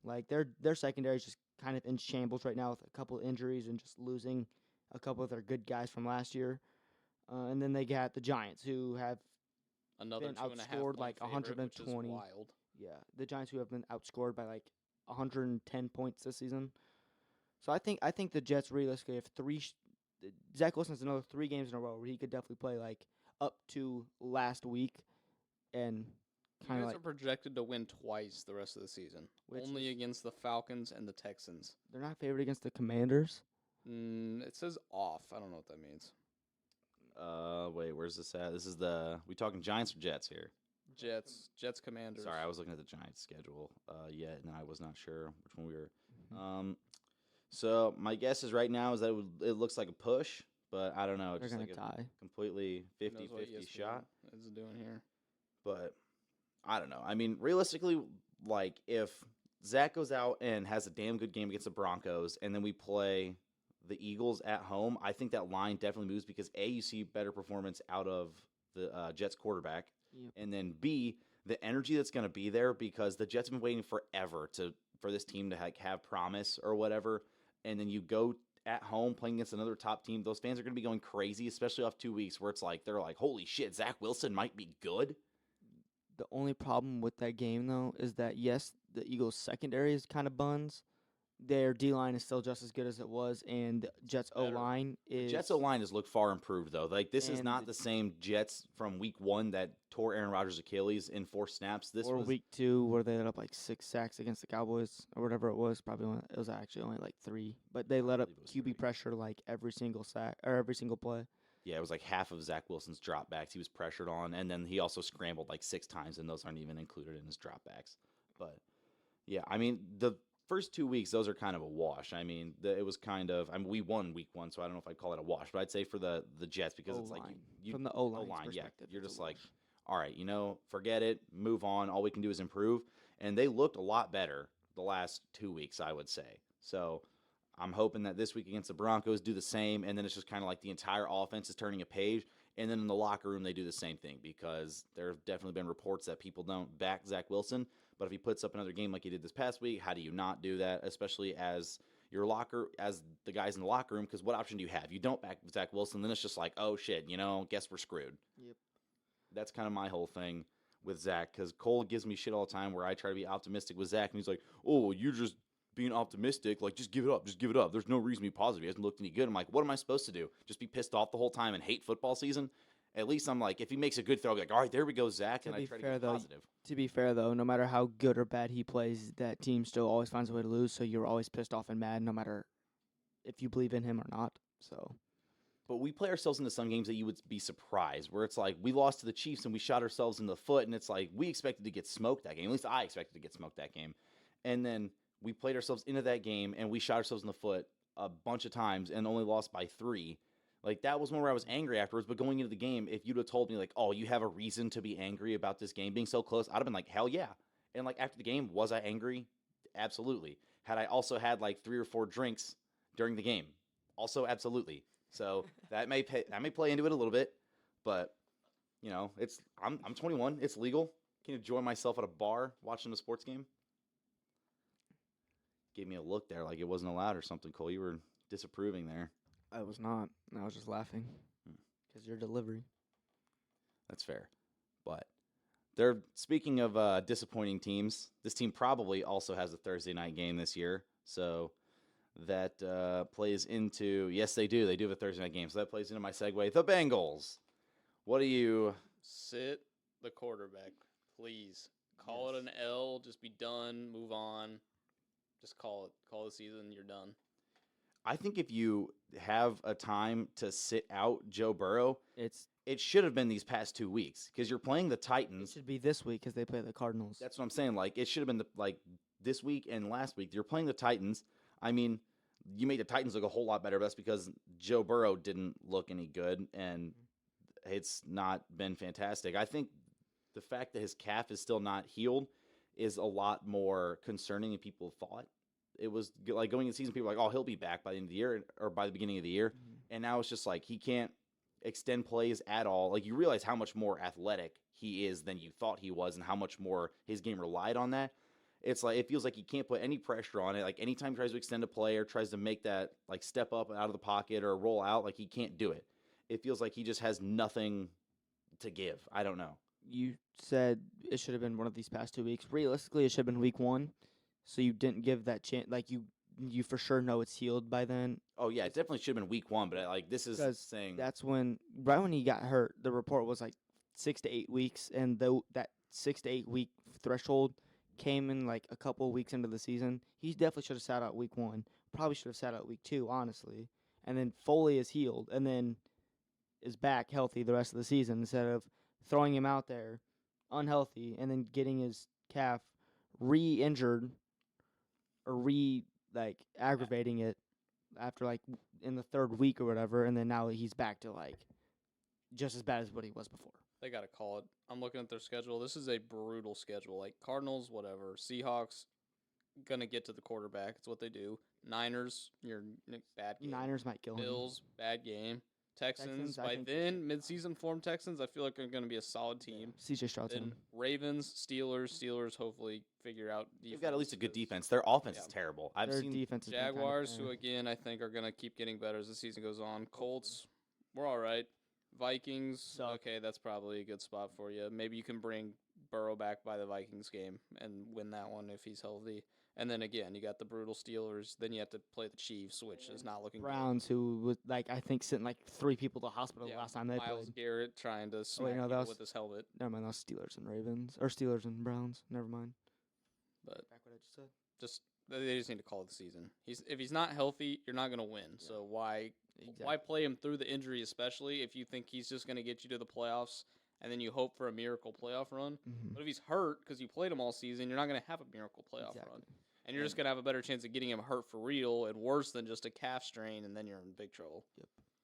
Like their secondary is just kind of in shambles right now with a couple of injuries and just losing a couple of their good guys from last year. And then they got the Giants, who have another been outscored 120. Wild. Yeah, the Giants who have been outscored by 110 points this season. So I think the Jets realistically have Zach Wilson has another 3 games in a row where he could definitely play up to last week and You kind of guys like are projected to win twice the rest of the season. Which Only is- against the Falcons and the Texans. they're not favored against the Commanders. It says off. I don't know what that means. Wait, where's this at? This is we talking Giants or Jets here? Jets, Commanders. Sorry, I was looking at the Giants schedule yet, and I was not sure which one we were. Mm-hmm. So my guess is right now is that it looks like a push, but I don't know. They're Just gonna like tie. a completely Who knows what 50-50 ESPN shot. is doing here. But I don't know. I mean, realistically, like if Zach goes out and has a damn good game against the Broncos, and then we play the Eagles at home, I think that line definitely moves because A, you see better performance out of the Jets quarterback, Yep. and then B, the energy that's going to be there because the Jets have been waiting forever for this team to have promise or whatever, and then you go at home playing against another top team, those fans are going to be going crazy, especially off 2 weeks where it's like they're like, holy shit, Zach Wilson might be good. The only problem with that game, though, is that, yes, the Eagles' secondary is kind of buns. Their D-line is still just as good as it was, and the Jets' Better. O-line is... Jets O-line has looked far improved, though. Like, this is And not the- the same Jets from week 1 that tore Aaron Rodgers' Achilles in 4 snaps. This or was week 2, where they let up like 6 sacks against the Cowboys, or whatever it was. It was actually only like 3. But they let up believe it was QB 3. pressure like every single sack, or every single play. Yeah, it was like half of Zach Wilson's dropbacks he was pressured on, and then he also scrambled like 6 times, and those aren't even included in his dropbacks. But, yeah, I mean, the first 2 weeks, those are kind of a wash. I mean, it was kind of, I mean, we won week 1, so I don't know if I'd call it a wash, but I'd say for the Jets, because it's like, you From the O-line's O-line, yeah, perspective, you're it's a just like, wash. all right, forget it, move on. All we can do is improve. And they looked a lot better the last 2 weeks, I would say. So I'm hoping that this week against the Broncos do the same. And then it's just kind of like the entire offense is turning a page. And then in the locker room, they do the same thing because there have definitely been reports that people don't back Zach Wilson. But if he puts up another game like he did this past week, how do you not do that, especially as the guys in the locker room? Because what option do you have? You don't back Zach Wilson, then it's just like, oh, shit, guess we're screwed. Yep. That's kind of my whole thing with Zach, because Cole gives me shit all the time where I try to be optimistic with Zach, and he's like, oh, you're just being optimistic. Like, just give it up. Just give it up. There's no reason to be positive. He hasn't looked any good. I'm like, what am I supposed to do? Just be pissed off the whole time and hate football season? At least I'm like, if he makes a good throw, I'll be like, all right, there we go, Zach, To and I be try to fair, get though, positive. To be fair, though, no matter how good or bad he plays, that team still always finds a way to lose, so you're always pissed off and mad no matter if you believe in him or not. So But we play ourselves into some games that you would be surprised, where it's like we lost to the Chiefs and we shot ourselves in the foot, and it's like we expected to get smoked that game. At least I expected to get smoked that game. And then we played ourselves into that game, and we shot ourselves in the foot a bunch of times and only lost by 3. Like, that was one where I was angry afterwards, but going into the game, if you'd have told me, like, oh, you have a reason to be angry about this game being so close, I'd have been like, hell yeah. And, like, after the game, was I angry? Absolutely. Had I also had, like, 3 or 4 drinks during the game? Also, absolutely. So that may play into it a little bit, but, I'm 21. It's legal. Can enjoy myself at a bar watching a sports game. Gave me a look there like it wasn't allowed or something, Cole. You were disapproving there. I was not. I was just laughing because your delivery. That's fair. But speaking of disappointing teams, this team probably also has a Thursday night game this year. So that plays into, yes, they do. They do have a Thursday night game. So that plays into my segue. The Bengals. What do you... Sit the quarterback, please. Call it an L. Just be done. Move on. Just call it. Call the season. You're done. I think if you have a time to sit out Joe Burrow, it should have been these past 2 weeks because you're playing the It Titans. should be this week because they play the Cardinals. That's what I'm saying. Like, it should have been this week and last week. You're playing the Titans. I mean, you made the Titans look a whole lot better. But that's because Joe Burrow didn't look any good, and it's not been fantastic. I think the fact that his calf is still not healed is a lot more concerning than people thought. It was like going into the season, people were like, oh, he'll be back by the end of the year or by the beginning of the year. And now it's just like he can't extend plays at all. Like, you realize how much more athletic he is than you thought he was and how much more his game relied on that. It's like it feels like he can't put any pressure on it. Like, anytime he tries to extend a play or tries to make that, like, step up out of the pocket or roll out, like, he can't do it. It feels like he just has nothing to give. I don't know. You said it should have been one of these past 2 weeks. Realistically, it should have been week 1. So you didn't give that chance. Like, you for sure know it's healed by then. Oh, yeah, it definitely should have been week 1, but, like, this is saying... That's right when he got hurt, the report was like 6 to 8 weeks, and that 6 to 8 week threshold came in like a couple weeks into the season. He definitely should have sat out week 1. Probably should have sat out week 2, honestly. And then Foley is healed and then is back healthy the rest of the season instead of throwing him out there unhealthy and then getting his calf re-injured or aggravating it after like in the 3rd week or whatever, and then now he's back to like just as bad as what he was before. They got to call it. I'm looking at their schedule. This is a brutal schedule. Like Cardinals, whatever. Seahawks, gonna get to the quarterback. It's what they do. Niners, bad game. Niners might kill him. Bills, bad game. Texans, I by think- then, midseason form Texans, I feel like are going to be a solid team. CJ Stroud's Then in. Ravens, Steelers hopefully figure out defense. They've got at least a good because defense. Their offense is Yeah. terrible. I've Their seen defense has been kinda, Jaguars, who again I think are going to keep getting better as the season goes on. Colts, we're all right. Vikings, Suck. okay, that's probably a good spot for you. Maybe you can bring Burrow back by the Vikings game and win that one if he's healthy. And then again, you got the brutal Steelers. Then you have to play the Chiefs, which is not looking Browns, who was like I think sent like 3 people to the hospital good. last time they Miles played. Garrett trying to smack no, that people was- with his helmet. Never mind, that was Steelers and Ravens or Steelers and Browns. Never mind. But Back what I just said. just they just need to call it the season. If he's not healthy, you're not going to win. So why play him through the injury, especially if you think he's just going to get you to the playoffs and then you hope for a miracle playoff run? Mm-hmm. But if he's hurt because you played him all season, you're not going to have a miracle playoff run. And you're just going to have a better chance of getting him hurt for real and worse than just a calf strain, and then you're in big trouble.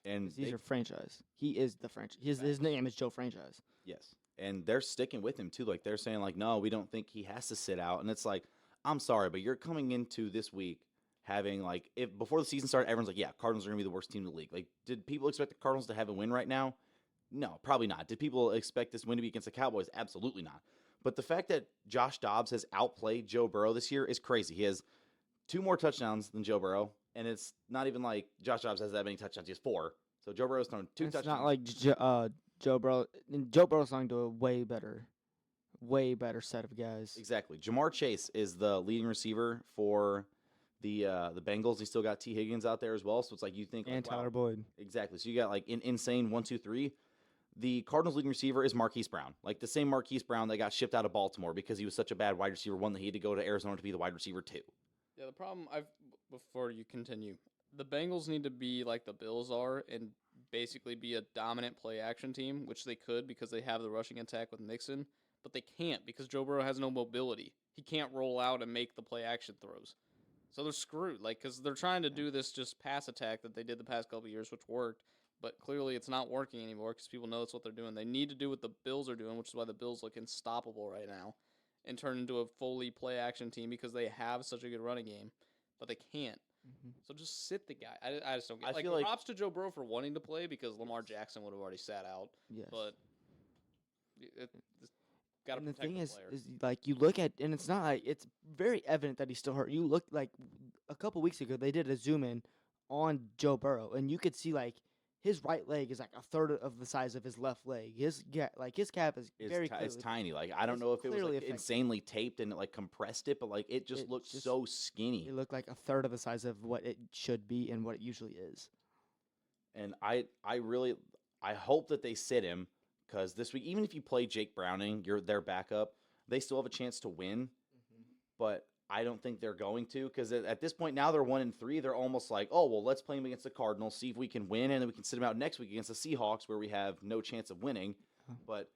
and 'Cause he's they- your franchise. He is the franchise. His name is Joe Franchise. yes, and they're sticking with him too. Like they're saying, like, no, we don't think he has to sit out. And it's like, I'm sorry, but you're coming into this week having like if before the season started, everyone's like, yeah, Cardinals are gonna be the worst team in the league. Like, did people expect the Cardinals to have a win right now? No, probably not. Did people expect this win to be against the Cowboys? Absolutely not. But the fact that Josh Dobbs has outplayed Joe Burrow this year is crazy. He has 2 more touchdowns than Joe Burrow, and it's not even like Josh Dobbs has that many touchdowns. He has 4. So Joe Burrow's thrown 2 It's touchdowns. not like Joe Burrow. And Joe Burrow's going to a way better set of guys. Exactly. Jamar Chase is the leading receiver for the Bengals. He still got T. Higgins out there as well. So it's like you think And like, wow. Tyler Boyd. Exactly. So you got like insane 1, 2, 3. The Cardinals' leading receiver is Marquise Brown, like the same Marquise Brown that got shipped out of Baltimore because he was such a bad wide receiver. One that he had to go to Arizona to be the wide receiver too. Yeah, the problem before you continue, the Bengals need to be like the Bills are and basically be a dominant play action team, which they could because they have the rushing attack with Mixon, but they can't because Joe Burrow has no mobility. He can't roll out and make the play action throws. So they're screwed, like, because they're trying to do this just pass attack that they did the past couple of years, which worked, but clearly it's not working anymore because people know that's what they're doing. They need to do what the Bills are doing, which is why the Bills look unstoppable right now, and turn into a fully play action team because they have such a good running game, but they can't. Mm-hmm. So just sit the guy. I just don't get. I Like, feel like- props to Joe Burrow for wanting to play because Lamar Jackson would have already sat out, Yes. but got to And the protect thing the is, player. like you look at, and it's not like it's very evident that he's still hurt. You look like a couple weeks ago they did a zoom in on Joe Burrow, and you could see like his right leg is like a third of the size of his left leg. His calf is very It's clearly. tiny. Like I don't It's know if it was clearly like affected. insanely taped and it like compressed it, but like it just It looked just- so skinny. It looked like a third of the size of what it should be and what it usually is. And I really hope that they sit him because this week, even if you play Jake Browning, you're their backup, they still have a chance to win. But I don't think they're going to because at this point now they're 1-3. They're almost like, oh well, let's play him against the Cardinals, see if we can win, and then we can sit him out next week against the Seahawks where we have no chance of winning. But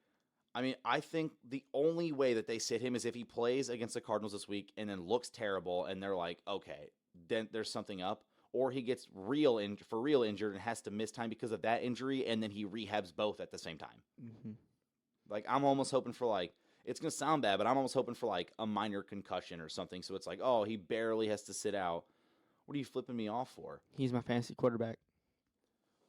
I mean, I think the only way that they sit him is if he plays against the Cardinals this week and then looks terrible, and they're like, okay, then there's something up. Or he gets real injured and has to miss time because of that injury, and then he rehabs both at the same time. Mm-hmm. Like I'm almost hoping for like it's gonna sound bad, but I'm almost hoping for like a minor concussion or something. So it's like, oh, he barely has to sit out. What are you flipping me off for? He's my fantasy quarterback.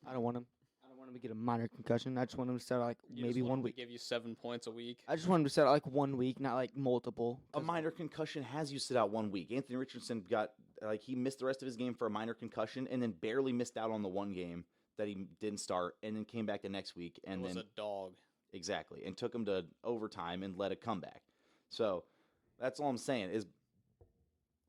I don't want him. I don't want him to get a minor concussion. I just want him to start like You maybe just want 1 him to week. give you 7 points a week. I just want him to start like 1 week, not like multiple. A minor concussion has you sit out 1 week. Anthony Richardson got like he missed the rest of his game for a minor concussion and then barely missed out on the one game that he didn't start and then came back the next week and It was then a dog. exactly and took him to overtime and led a comeback. So that's all I'm saying is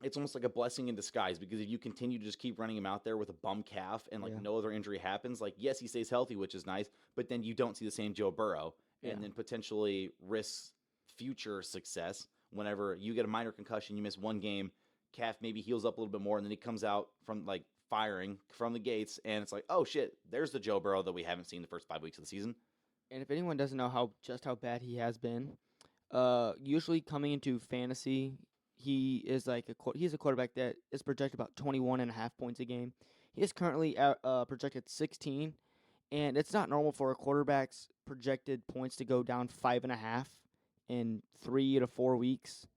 it's almost like a blessing in disguise because if you continue to just keep running him out there with a bum calf and like Yeah. no other injury happens, like yes, he stays healthy, which is nice, but then you don't see the same Joe Burrow Yeah. and then potentially risks future success. Whenever you get a minor concussion, you miss one game, calf maybe heals up a little bit more, and then he comes out from like firing from the gates, and it's like, oh shit, there's the Joe Burrow that we haven't seen the first 5 weeks of the season. And if anyone doesn't know how bad he has been, usually coming into fantasy, he is like he's a quarterback that is projected about 21.5 points a game. He is currently projected 16, and it's not normal for a quarterback's projected points to go down 5.5 in 3 to 4 weeks.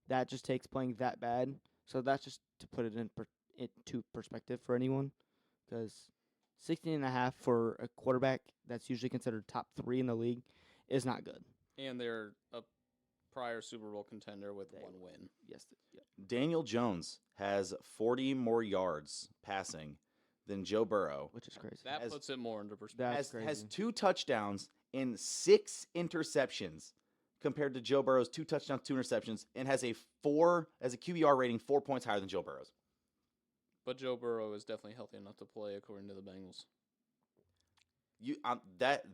That just takes playing that bad. So that's just to put it into perspective for anyone, because 16.5 for a quarterback that's usually considered top 3 in the league is not good. And they're a prior Super Bowl contender with one win. Yes. Yeah. Daniel Jones has 40 more yards passing than Joe Burrow. Which is crazy. That puts it more into perspective. That's crazy. Has 2 touchdowns and 6 interceptions compared to Joe Burrow's 2 touchdowns, 2 interceptions, and has a QBR rating 4 points higher than Joe Burrow's. But Joe Burrow is definitely healthy enough to play, according to the Bengals.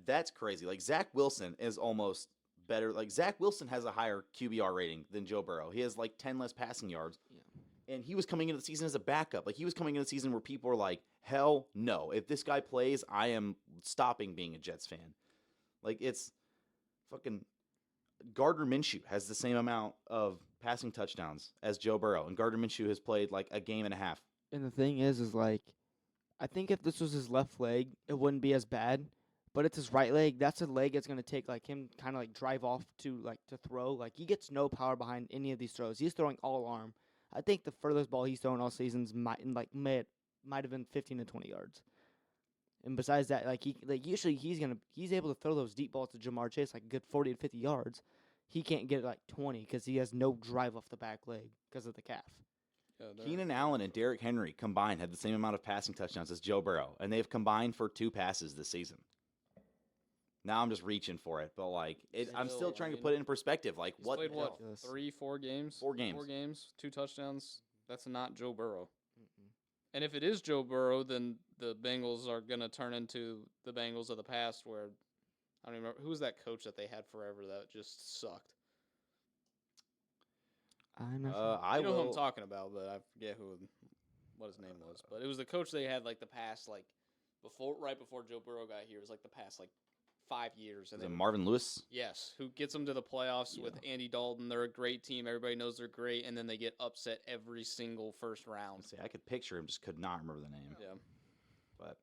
That's crazy. Like, Zach Wilson is almost better. Like, Zach Wilson has a higher QBR rating than Joe Burrow. He has like 10 less passing yards. Yeah. And he was coming into the season as a backup. Like, he was coming into the season where people were like, hell no. If this guy plays, I am stopping being a Jets fan. Like, it's fucking Gardner Minshew has the same amount of passing touchdowns as Joe Burrow. And Gardner Minshew has played like a game and a half. And the thing is like, I think if this was his left leg, it wouldn't be as bad. But it's his right leg. That's a leg that's going to take like him kind of like drive off to throw. Like, he gets no power behind any of these throws. He's throwing all arm. I think the furthest ball he's thrown all seasons might have been 15 to 20 yards. And besides that, usually he's able to throw those deep balls to Jamar Chase like a good 40 to 50 yards. He can't get it like 20 because he has no drive off the back leg because of the calf. Yeah, Keenan Allen and Derrick Henry combined had the same amount of passing touchdowns as Joe Burrow, and they've combined for 2 passes this season. Now I'm just reaching for it, but I'm still trying to put it in perspective. Like, he's what? played the hell? 4 games? 4 games. 4 games, 2 touchdowns. That's not Joe Burrow. And if it is Joe Burrow, then the Bengals are going to turn into the Bengals of the past where, I don't even remember, who was that coach that they had forever that just sucked? I'm not I you know will. who I'm talking about, but I forget what his name was. But it was the coach they had like the past, like, right before Joe Burrow got here. It was like the past, 5 years. Is it Marvin Lewis? Yes, who gets them to the playoffs with Andy Dalton. They're a great team. Everybody knows they're great, and then they get upset every single first round. See, I could picture him, just could not remember the name. Yeah. But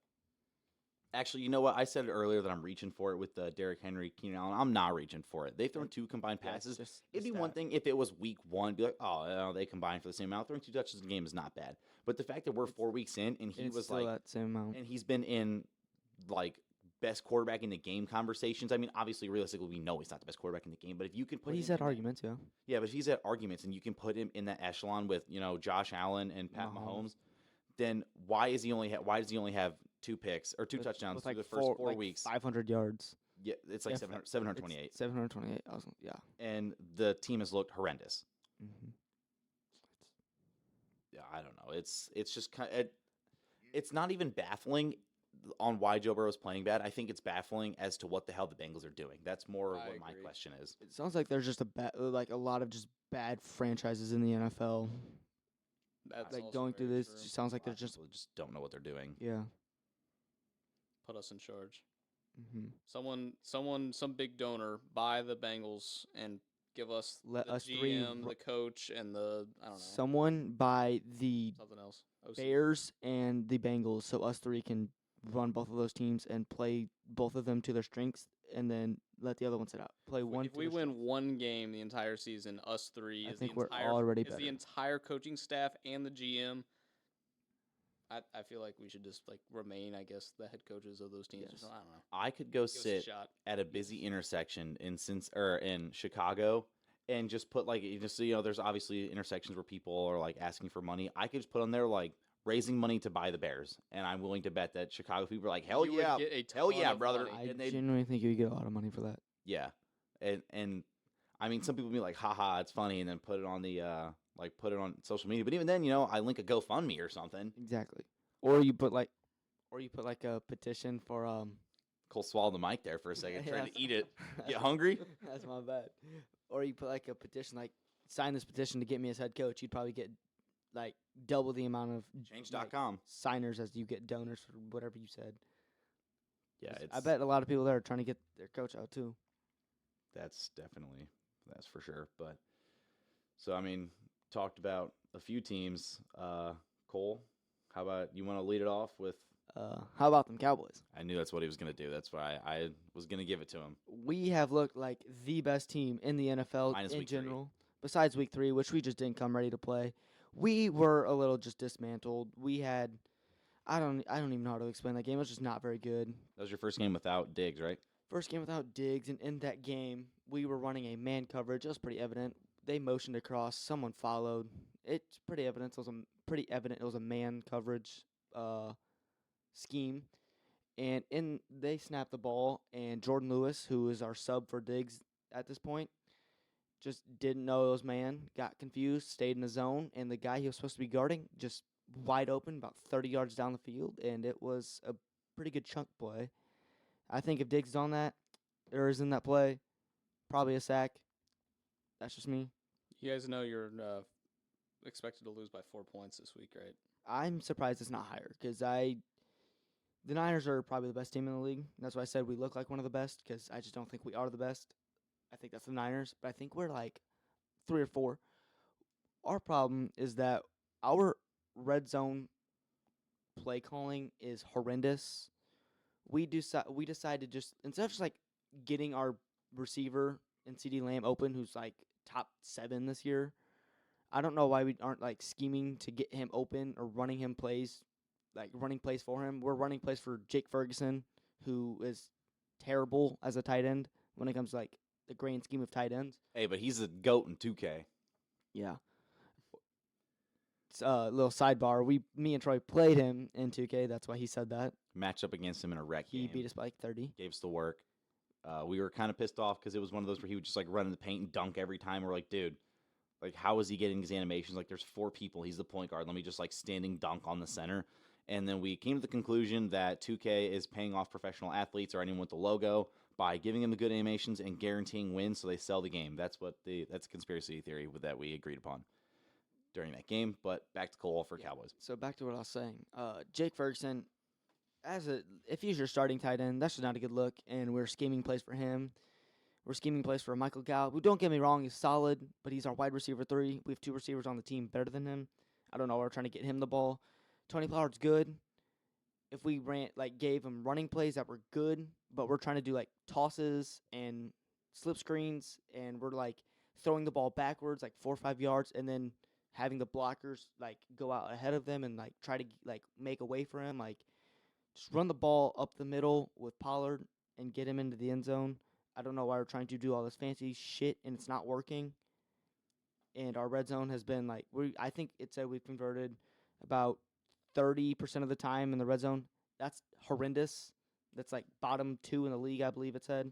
actually, you know what? I said it earlier that I'm reaching for it with Derrick Henry, Keenan Allen. I'm not reaching for it. They've thrown 2 combined passes. It'd be one thing if it was week 1, be like, oh, they combined for the same amount. Throwing 2 touches in the game is not bad. But the fact that we're 4 weeks in and he was still that same amount. and he's been in best quarterback in the game conversations. I mean, obviously, realistically, we know he's not the best quarterback in the game, but if you can put But he's him had in arguments, yeah. yeah, but if he's at arguments and you can put him in that echelon with, Josh Allen and Pat Mahomes, then why does he only have 2 picks or 2 touchdowns through the first 4 weeks? 500 yards. Yeah, it's like 728. 728. Yeah. And the team has looked horrendous. Mm-hmm. Yeah, I don't know. It's just it's not even baffling on why Joe Burrow's playing bad. I think it's baffling as to what the hell the Bengals are doing. That's more what my question is. It sounds like there's just a lot of just bad franchises in the NFL. That's Like, also going through very this, true. it sounds like People there's just don't know what they're doing. yeah. Put us in charge. Mm-hmm. Some big donor buy the Bengals and give us Let the us GM, three the coach, and the I don't know Someone by the something else. OC. Bears and the Bengals, so us 3 can run both of those teams and play both of them to their strengths, and then let the other one sit out. Play one. If to we their win strengths. one game the entire season, us 3 I is think the we're entire already is better. the entire coaching staff and the GM. I feel like we should just remain, I guess, the head coaches of those teams. Yes. Or something. I don't know. I could go Give us a sit shot. at a busy intersection in Chicago and just put there's obviously intersections where people are asking for money. I could just put on there raising money to buy the Bears, and I'm willing to bet that Chicago people are like, hell You would yeah, get a hell ton yeah, of brother. money. I And they genuinely think you would get a lot of money for that. yeah, and I mean some people be like, haha, it's funny, and then put it on the put it on social media. But even then, I link a GoFundMe or something. Exactly. Or you put a petition for Cole swallowed the mic there for a second, trying Yes. to eat it. Get hungry? That's my bad. or you put like a petition, like sign this petition to get me as head coach, you'd probably get like double the amount of Change.com. signers as you get donors for whatever you said. Yeah, 'Cause it's I bet a lot of people there are trying to get their coach out too. that's for sure. But so I mean, talked about a few teams. Cole, how about you want to lead it off with? How about them Cowboys? I knew that's what he was gonna do. That's why I was gonna give it to him. We have looked like the best team in the NFL Minus in week 3. general, besides week 3, which we just didn't come ready to play. We were a little just dismantled. We had, I don't even know how to explain that game. It was just not very good. That was your first game without Diggs, right? First game without Diggs, and in that game, we were running a man coverage. It was pretty evident. They motioned across. Someone followed. It's pretty evident. It was a man coverage scheme. And they snapped the ball, and Jordan Lewis, who is our sub for Diggs at this point, just didn't know it was man, got confused, stayed in the zone, and the guy he was supposed to be guarding just wide open about 30 yards down the field, and it was a pretty good chunk play. I think if Diggs is on that, or is in that play, probably a sack. That's just me. You guys know you're expected to lose by 4 points this week, right? I'm surprised it's not higher because the Niners are probably the best team in the league. That's why I said we look like one of the best because I just don't think we are the best. I think that's the Niners, but I think we're like 3 or 4. Our problem is that our red zone play calling is horrendous. We decide to just, instead of just like getting our receiver and CD Lamb open, who's like top 7 this year, I don't know why we aren't like scheming to get him open or running plays for him. We're running plays for Jake Ferguson, who is terrible as a tight end when it comes to like the grand scheme of tight ends. Hey, but he's a GOAT in 2K. Yeah. Little sidebar. Me and Troy played him in 2K. That's why he said that. Matched up against him in a rec He game. beat us by like 30. Gave us the work. We were kind of pissed off because it was one of those where he would just like run in the paint and dunk every time. We're like, dude, like how is he getting his animations? Like there's 4 people. He's the point guard. Let me just like standing dunk on the center. And then we came to the conclusion that 2K is paying off professional athletes or anyone with the logo by giving them the good animations and guaranteeing wins so they sell the game. That's a conspiracy theory that we agreed upon during that game. But back to Cole for Cowboys. So back to what I was saying. Jake Ferguson, if he's your starting tight end, that's just not a good look. And we're scheming plays for him. We're scheming plays for Michael Gallup, who, don't get me wrong, is solid, but he's our wide receiver 3. We have 2 receivers on the team better than him. I don't know. We're trying to get him the ball. Tony Pollard's good. If we gave him running plays that were good, but we're trying to do like tosses and slip screens, and we're like throwing the ball backwards like 4 or 5 yards, and then having the blockers like go out ahead of them and like try to like make a way for him, like just run the ball up the middle with Pollard and get him into the end zone. I don't know why we're trying to do all this fancy shit and it's not working. And our red zone has been like I think it said we've converted about 30% of the time in the red zone. That's horrendous. That's like bottom 2 in the league, I believe it said.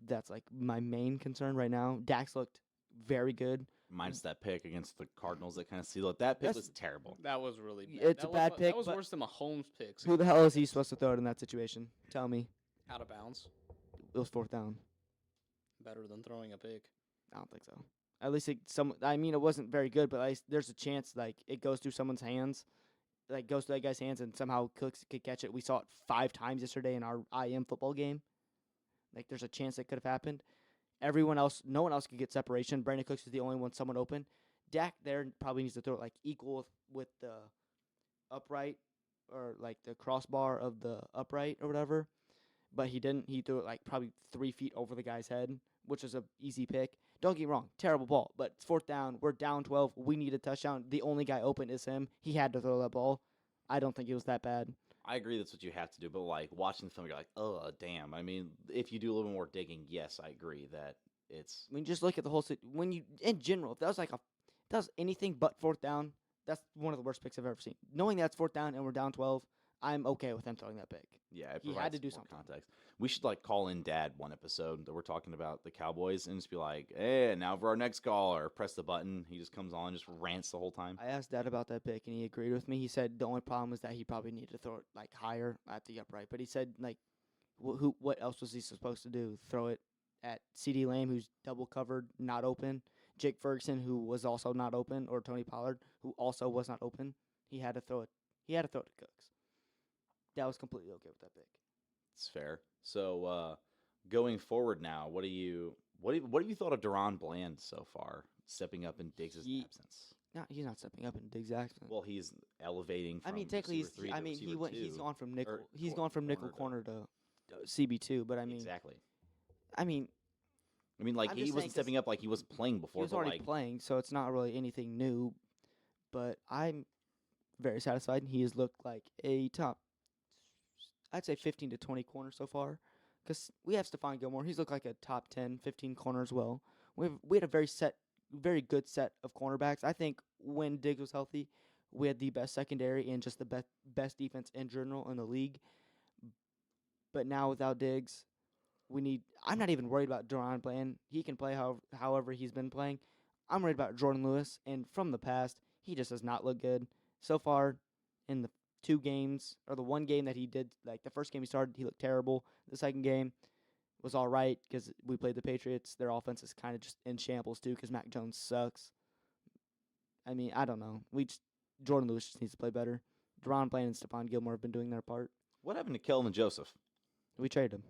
That's like my main concern right now. Dax looked very good. Minus that pick against the Cardinals that kind of sealed it. That pick was terrible. That was really bad. It's a bad pick, That was but worse than Mahomes' picks. who the hell is he supposed to throw it in that situation? Tell me. Out of bounds. It was 4th down. Better than throwing a pick. I don't think so. At least it wasn't very good, but there's a chance like it goes through someone's hands. Like goes to that guy's hands and somehow Cooks could catch it. We saw it 5 times yesterday in our IM football game. Like there's a chance that could have happened. No one else could get separation. Brandon Cooks is the only one someone open. Dak there probably needs to throw it like equal with the upright or like the crossbar of the upright or whatever. But he didn't. He threw it like probably 3 feet over the guy's head, which is a easy pick. Don't get me wrong, terrible ball, but it's 4th down. We're down 12. We need a touchdown. The only guy open is him. He had to throw that ball. I don't think it was that bad. I agree that's what you have to do, but like watching the film, you're like, oh, damn. I mean, if you do a little bit more digging, yes, I agree that it's. I mean, just look at the whole in general, if that was anything but 4th down, that's one of the worst picks I've ever seen. Knowing that's 4th down and we're down 12, I'm okay with him throwing that pick. Yeah, it He had provides to do more something. context. We should like call in Dad one episode that we're talking about the Cowboys and just be like, hey, now for our next caller, press the button. He just comes on, just rants the whole time. I asked Dad about that pick, and he agreed with me. He said the only problem was that he probably needed to throw it like higher at the upright. But he said like, what else was he supposed to do? Throw it at C.D. Lamb, who's double covered, not open. Jake Ferguson, who was also not open, or Tony Pollard, who also was not open. He had to throw it. He had to throw it to Cooks. That was completely okay with that pick. It's fair. So going forward now, what have you thought of Deron Bland so far, stepping up in Diggs' He- absence? No, he's not stepping up in Diggs' absence. Well, he's elevating from I mean, technically, receiver three to receiver he's two. gone from nickel. or He's cor- gone from nickel corner corner to CB2. But I mean, exactly. I mean, Like I'm he just wasn't saying 'cause stepping up like he was playing he before. was But already like, playing, so it's not really anything new. But I'm very satisfied. He has looked like a top, I'd say 15 to 20 corner so far. Because we have Stephon Gilmore. He's looked like a top 10, 15 corner as well. We had a very good set of cornerbacks. I think when Diggs was healthy, we had the best secondary and just the best defense in general in the league. But now without Diggs, I'm not even worried about Deron Bland. He can play however he's been playing. I'm worried about Jordan Lewis, and from the past, he just does not look good. So far, in the 2 games, or the 1 game that he did, like the first game he started, he looked terrible. The second game was all right because we played the Patriots. Their offense is kind of just in shambles too because Mac Jones sucks. I mean, I don't know. Jordan Lewis just needs to play better. Deron Bland and Stephon Gilmore have been doing their part. what happened to Kelvin Joseph? We traded him.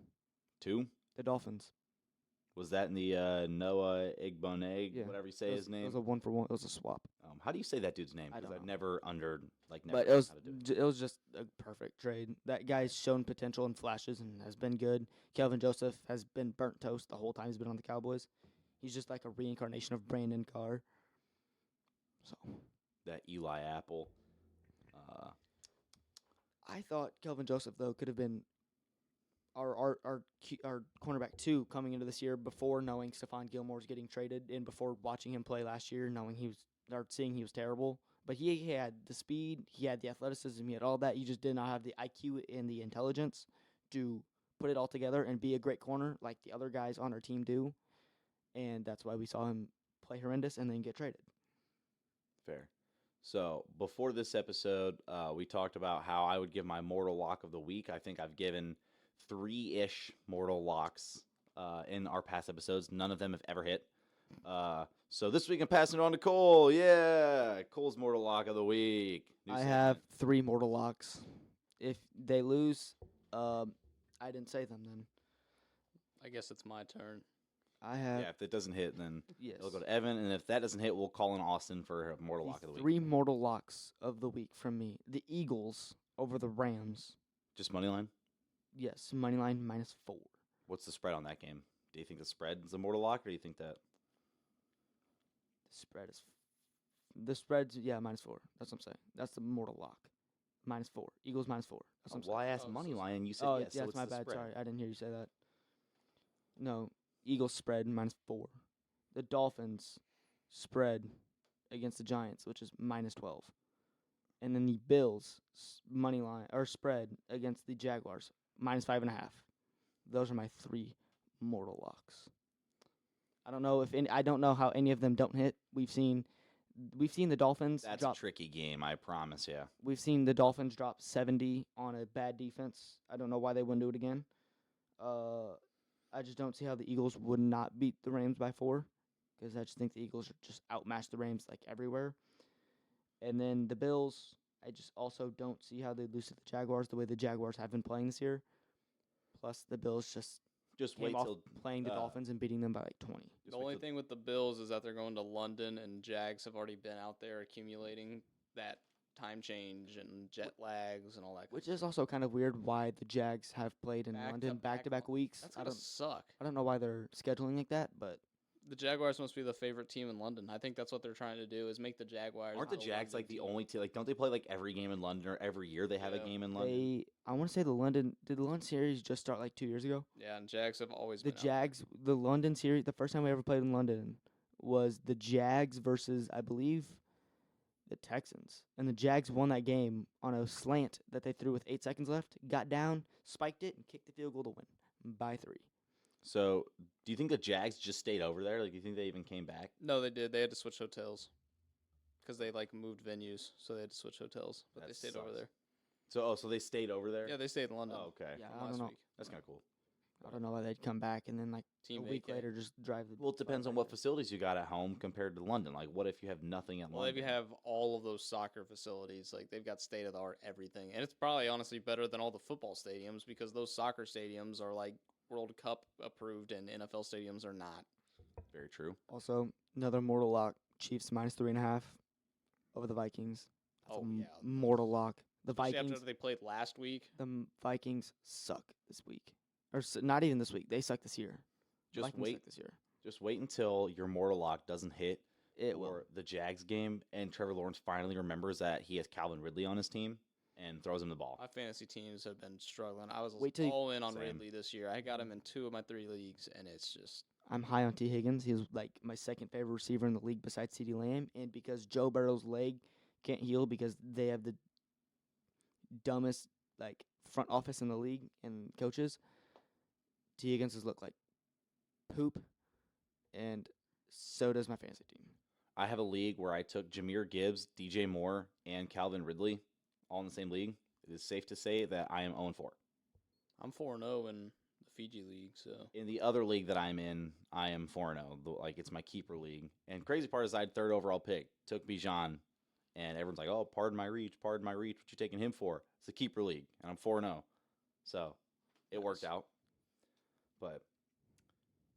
2? The Dolphins. Was that in the Noah Igbone, Yeah. whatever you say his It name? was a 1-for-1. It was a swap. How do you say that dude's name? I Because don't I've know. never never But known how to do it. it was just a perfect trade. That guy's shown potential and flashes and has been good. Kelvin Joseph has been burnt toast the whole time he's been on the Cowboys. He's just like a reincarnation of Brandon Carr. So That Eli Apple. I thought Kelvin Joseph though could have been our cornerback 2 coming into this year before knowing Stephon Gilmore's getting traded and before watching him play last year, seeing he was terrible. But he had the speed, he had the athleticism, he had all that. He just did not have the IQ and the intelligence to put it all together and be a great corner like the other guys on our team do. And that's why we saw him play horrendous and then get traded. Fair. So before this episode, we talked about how I would give my mortal lock of the week. I think I've given 3-ish mortal locks in our past episodes. None of them have ever hit. So this week I'm passing it on to Cole. Yeah, Cole's mortal lock of the week. New I segment. have 3 mortal locks. If they lose, I didn't say them then. I guess it's my turn. I have Yeah, if it doesn't hit, then yes. it'll go to Evan, and if that doesn't hit, we'll call in Austin for a mortal lock of the week. 3 mortal locks of the week from me. The Eagles over the Rams. Just money line. Yes, money line -4. What's the spread on that game? Do you think the spread is a mortal lock, or do you think that? The spread's -4. That's what I'm saying. That's the mortal lock. -4. Eagles -4. That's what I'm saying. Well, I asked Oh, money so line, and you said Oh, yes. So that's it's my the bad. spread. Sorry, I didn't hear you say that. No, Eagles spread -4. The Dolphins spread against the Giants, which is -12. And then the Bills money line or spread against the Jaguars -5.5. Those are my 3 mortal locks. I don't know I don't know how any of them don't hit. We've seen the Dolphins That's drop. a tricky game, I promise you. We've seen the Dolphins drop 70 on a bad defense. I don't know why they wouldn't do it again. I just don't see how the Eagles would not beat the Rams by 4, because I just think the Eagles are just outmatched the Rams like everywhere. And then the Bills, I just also don't see how they lose to the Jaguars the way the Jaguars have been playing this year. Plus, the Bills just Just came wait off till playing the uh, Dolphins and beating them by like 20. just The wait only till- thing with the Bills is that they're going to London, and Jags have already been out there accumulating that time change and jet lags and all that. Which is also kind of weird why the Jags have played in London Back-to-back back-to-back weeks. That's I gonna don't suck. I don't know why they're scheduling like that, but The Jaguars must be the favorite team in London. I think that's what they're trying to do is make the Jaguars. Aren't the Jags like the only team? Like, don't they play like every game in London, or every year they have a Yeah. game in London? I want to say did the London series just start like 2 years ago? Yeah, and Jags have always The been out Jags, the London series, the first time we ever played in London was the Jags versus, I believe, the Texans. And the Jags won that game on a slant that they threw with 8 seconds left, got down, spiked it, and kicked the field goal to win by 3. So, do you think the Jags just stayed over there? Like, do you think they even came back? No, they did. They had to switch hotels because they like moved venues, so they had to switch hotels. But That they stayed over sucks. there. So, so they stayed over there. Yeah, they stayed in London. Oh, okay. Yeah, from I last don't know. week. That's kind of cool. I don't know why they'd come back and then like Team a week vacay. later just drive the. Well, it depends fly on what back there. facilities you got at home compared to London. Like, what if you have nothing at Well, if London? you have all of those soccer facilities, like they've got state of the art everything, and it's probably honestly better than all the football stadiums because those soccer stadiums are like World Cup approved, and NFL stadiums are not. Very true. Also, another mortal lock. Chiefs -3.5 over the Vikings. That's Oh, a yeah. mortal lock. The Especially Vikings. after they played last week. Vikings suck this week, or not even this week. They suck this year. Just Vikings wait. suck this year. Just wait until your mortal lock doesn't hit It will. or the Jags game, and Trevor Lawrence finally remembers that he has Calvin Ridley on his team and throws him the ball. My fantasy teams have been struggling. I was Wait till you- all in on Same. Ridley this year. I got him in 2 of my 3 leagues, and it's just I'm high on T. Higgins. He was like my second favorite receiver in the league besides CeeDee Lamb, and because Joe Burrow's leg can't heal because they have the dumbest like front office in the league and coaches, T. Higgins has looked like poop, and so does my fantasy team. I have a league where I took Jahmyr Gibbs, DJ Moore, and Calvin Ridley all in the same league. It is safe to say that I am 0-4. I'm 4-0 in the Fiji league. So In the other league that I'm in, I am 4-0. Like, it's my keeper league. And crazy part is I had 3rd overall pick, took Bijan, and everyone's like, oh, pardon my reach. What you taking him for? It's a keeper league, and I'm 4-0. So it worked Nice. out. But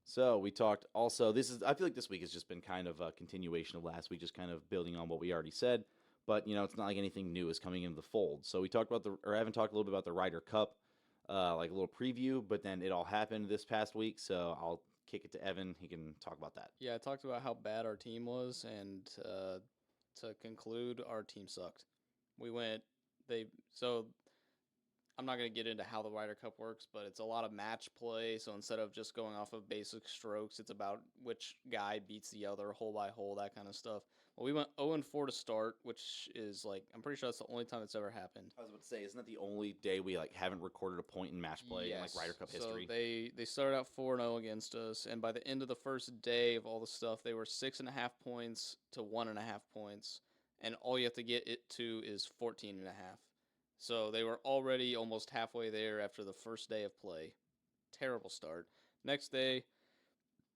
so we talked also, I feel like this week has just been kind of a continuation of last week, just kind of building on what we already said. But, it's not like anything new is coming into the fold. So we talked about Evan talked a little bit about the Ryder Cup, like a little preview, but then it all happened this past week. So I'll kick it to Evan. He can talk about that. yeah, I talked about how bad our team was, and to conclude, our team sucked. So I'm not going to get into how the Ryder Cup works, but it's a lot of match play. So instead of just going off of basic strokes, it's about which guy beats the other hole by hole, that kind of stuff. Well, we went 0-4 to start, which is like, I'm pretty sure that's the only time it's ever happened. I was about to say, isn't that the only day we haven't recorded a point in match play in like Ryder Cup history? So they started out 4-0 against us, and by the end of the first day of all the stuff, they were 6.5 points to 1.5 points, and all you have to get it to is 14.5. So they were already almost halfway there after the first day of play. Terrible start. Next day,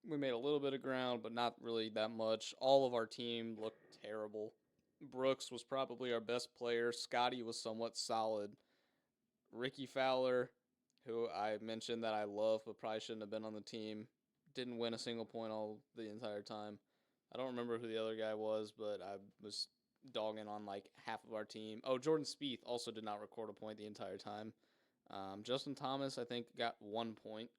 we made a little bit of ground, but not really that much. All of our team looked terrible. Brooks was probably our best player. Scotty was somewhat solid. Ricky Fowler, who I mentioned that I love but probably shouldn't have been on the team, didn't win a single point all the entire time. I don't remember who the other guy was, but I was dogging on like half of our team. Oh, Jordan Spieth also did not record a point the entire time. Justin Thomas, I think, got 1 point.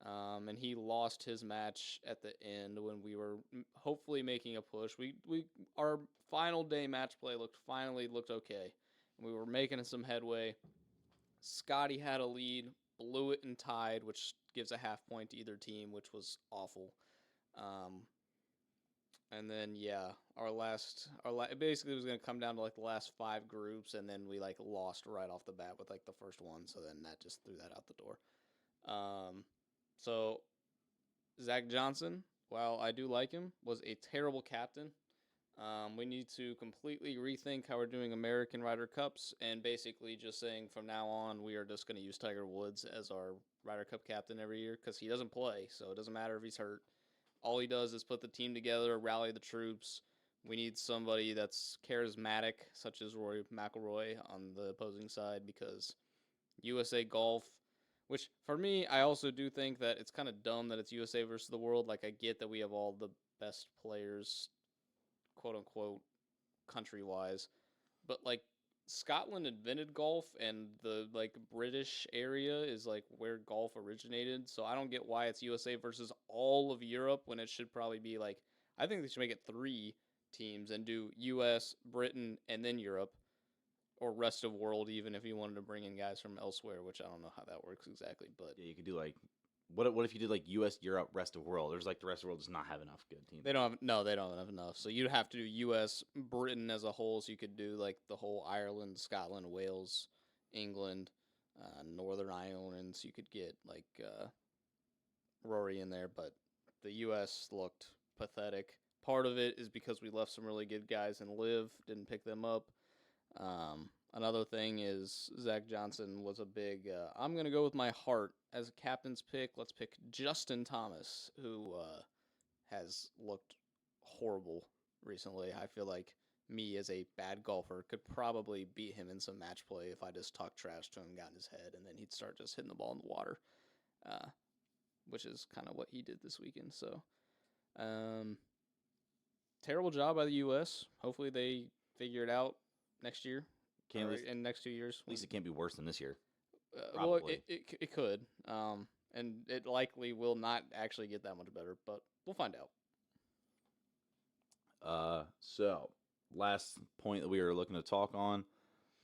And he lost his match at the end when we were hopefully making a push. Our final day match play finally looked okay. We were making some headway. Scotty had a lead, blew it and tied, which gives a half point to either team, which was awful. And then it basically was going to come down to like the last 5 groups, and then we like lost right off the bat with like the first one. So then that just threw that out the door. So Zach Johnson, while I do like him, was a terrible captain. We need to completely rethink how we're doing American Ryder Cups, and basically just saying from now on we are just going to use Tiger Woods as our Ryder Cup captain every year because he doesn't play, so it doesn't matter if he's hurt. All he does is put the team together, rally the troops. We need somebody that's charismatic, such as Rory McIlroy on the opposing side, because USA Golf, which for me, I also do think that it's kind of dumb that it's USA versus the world. Like, I get that we have all the best players, quote unquote, country wise, but like Scotland invented golf, and the like British area is like where golf originated. So I don't get why it's USA versus all of Europe when it should probably be like, I think they should make it 3 teams and do US, Britain, and then Europe, or rest of world, even if you wanted to bring in guys from elsewhere, which I don't know how that works exactly. But Yeah, you could do like, what if you did like U.S., Europe, rest of world? There's like the rest of the world does not have enough good teams. they don't have enough. So you'd have to do US, Britain as a whole. So you could do like the whole Ireland, Scotland, Wales, England, Northern Ireland. So you could get like Rory in there, but the US looked pathetic. Part of it is because we left some really good guys and didn't pick them up. Another thing is Zach Johnson was a big. I'm gonna go with my heart as a captain's pick. Let's pick Justin Thomas, who has looked horrible recently. I feel like me as a bad golfer could probably beat him in some match play if I just talked trash to him, got in his head, and then he'd start just hitting the ball in the water, which is kind of what he did this weekend. So, terrible job by the U.S. Hopefully they figure it out next year. Can't or least, in the next 2 years. at least it can't be worse than this year. Well, probably. it could, and it likely will not actually get that much better, but we'll find out. So last point that we were looking to talk on,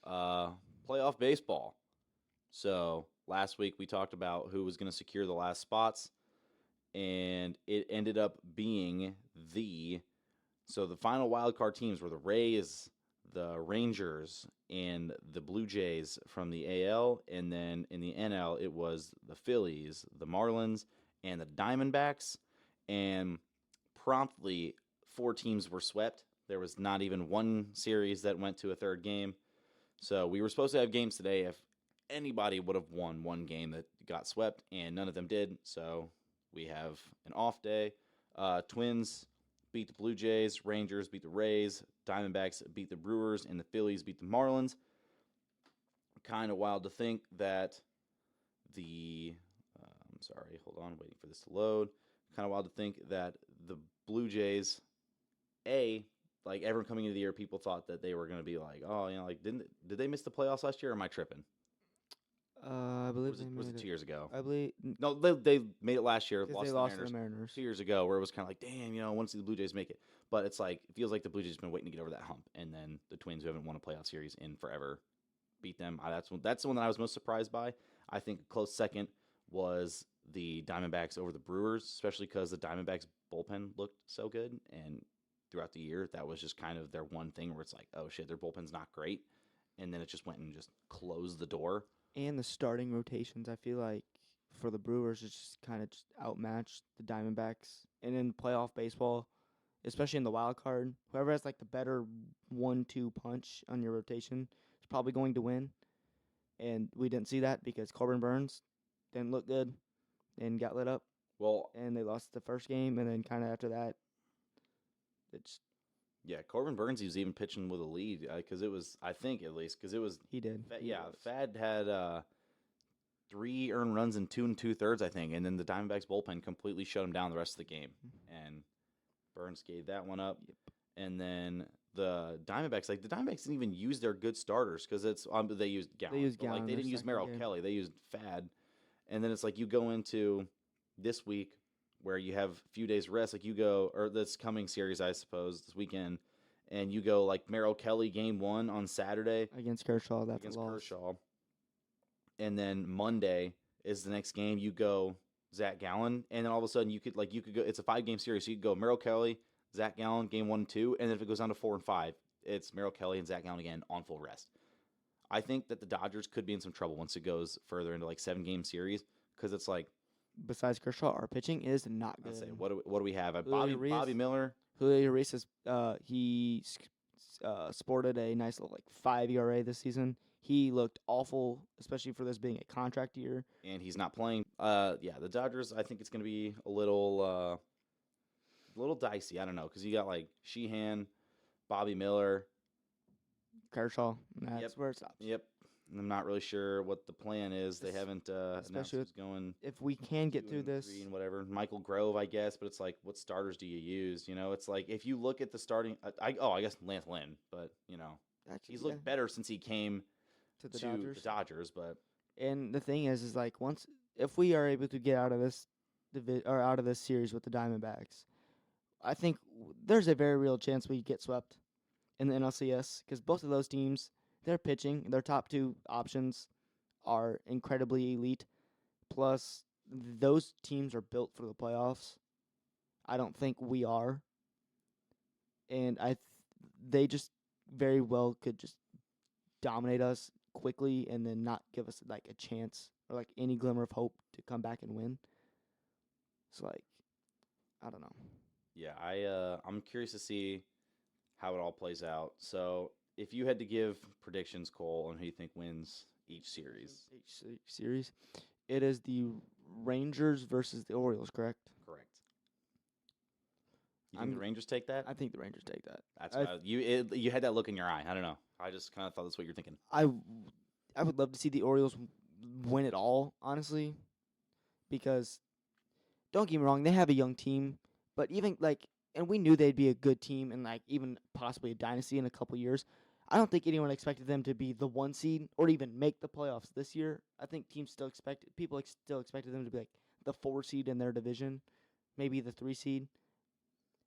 playoff baseball. So last week we talked about who was going to secure the last spots, and it ended up being the final wild card teams were the Rays, the Rangers, and the Blue Jays from the AL, and then in the NL it was the Phillies, the Marlins, and the Diamondbacks, and promptly 4 teams were swept. There was not even one series that went to a third game. So we were supposed to have games today if anybody would have won one game that got swept, and none of them did. So we have an off day. Twins beat the Blue Jays, Rangers beat the Rays, Diamondbacks beat the Brewers, and the Phillies beat the Marlins. Kind of wild to think that I'm sorry, hold on, waiting for this to load. Kind of wild to think that the Blue Jays, like everyone coming into the year, people thought that they were going to be like, oh, like did they miss the playoffs last year, or am I tripping? I believe Was it 2 years ago? I believe No, they made it last year. because they lost to the Mariners. 2 years ago, where it was kind of like, damn, I want to see the Blue Jays make it. But it's like, it feels like the Blue Jays have been waiting to get over that hump. And then the Twins, who haven't won a playoff series in forever, beat them. That's the one that I was most surprised by. I think a close second was the Diamondbacks over the Brewers, especially because the Diamondbacks bullpen looked so good. And throughout the year, that was just kind of their one thing where it's like, oh shit, their bullpen's not great. And then it just went and just closed the door. And the starting rotations, I feel like, for the Brewers, it's just kind of just outmatched the Diamondbacks. And in playoff baseball, especially in the wild card, whoever has like the better 1-2 punch on your rotation is probably going to win. And we didn't see that because Corbin Burns didn't look good and got lit up. Well, And they lost the first game, and then kind of after that, it's yeah, Corbin Burns, he was even pitching with a lead because it was, I think at least, because it was, he did. Fad had 3 earned runs in 2 2/3, I think, and then the Diamondbacks bullpen completely shut him down the rest of the game, and Burns gave that one up. Yep. And then the Diamondbacks didn't even use their good starters because it's they used Gallen. They used But, Gallen they their didn't use second Merrill game. Kelly. They used Fad, and then it's like you go into this week where you have a few days rest, like you go, or this coming series, I suppose, this weekend. And you go like Merrill Kelly game 1 on Saturday Against Kershaw, that's against a loss. Kershaw. And then Monday is the next game. You go Zach Gallen. And then all of a sudden you could go, it's a 5-game series. So you could go Merrill Kelly, Zach Gallen, game 1 and 2. And then if it goes down to 4 and 5, it's Merrill Kelly and Zach Gallen again on full rest. I think that the Dodgers could be in some trouble once it goes further into like 7-game series. Because it's like, Besides Kershaw, our pitching is not good. let's say, what do we have? Julio Urias. Bobby Miller. Julio Urias is, he sported a nice little 5 ERA this season. He looked awful, especially for this being a contract year. And he's not playing. The Dodgers, I think it's going to be a little dicey. I don't know, because you got like Sheehan, Bobby Miller. Kershaw, and that's where it stops. Yep. And I'm not really sure what the plan is. They haven't announced especially who's going. If we can get 2 through and this, 3 and whatever. Michael Grove, I guess, but it's like, what starters do you use? It's like if you look at the starting. I guess Lance Lynn, but actually, he's looked better since he came to the to the Dodgers. But And the thing is like if we are able to get out of this out of this series with the Diamondbacks, I think there's a very real chance we get swept in the NLCS because both of those teams, their pitching, their top 2 options are incredibly elite. Plus, those teams are built for the playoffs. I don't think we are, and they just very well could just dominate us quickly and then not give us like a chance or like any glimmer of hope to come back and win. It's like, I don't know. yeah, I'm curious to see how it all plays out. So if you had to give predictions, Cole, on who you think wins each series. Series, it is the Rangers versus the Orioles, correct? Correct. You think the Rangers take that? I think the Rangers take that. That's what you had that look in your eye. I don't know. I just kind of thought that's what you're thinking. I would love to see the Orioles win it all, honestly, because don't get me wrong, they have a young team, but even and we knew they'd be a good team and even possibly a dynasty in a couple years. I don't think anyone expected them to be the 1 seed or even make the playoffs this year. I think people still expected them to be the 4 seed in their division, maybe the 3 seed.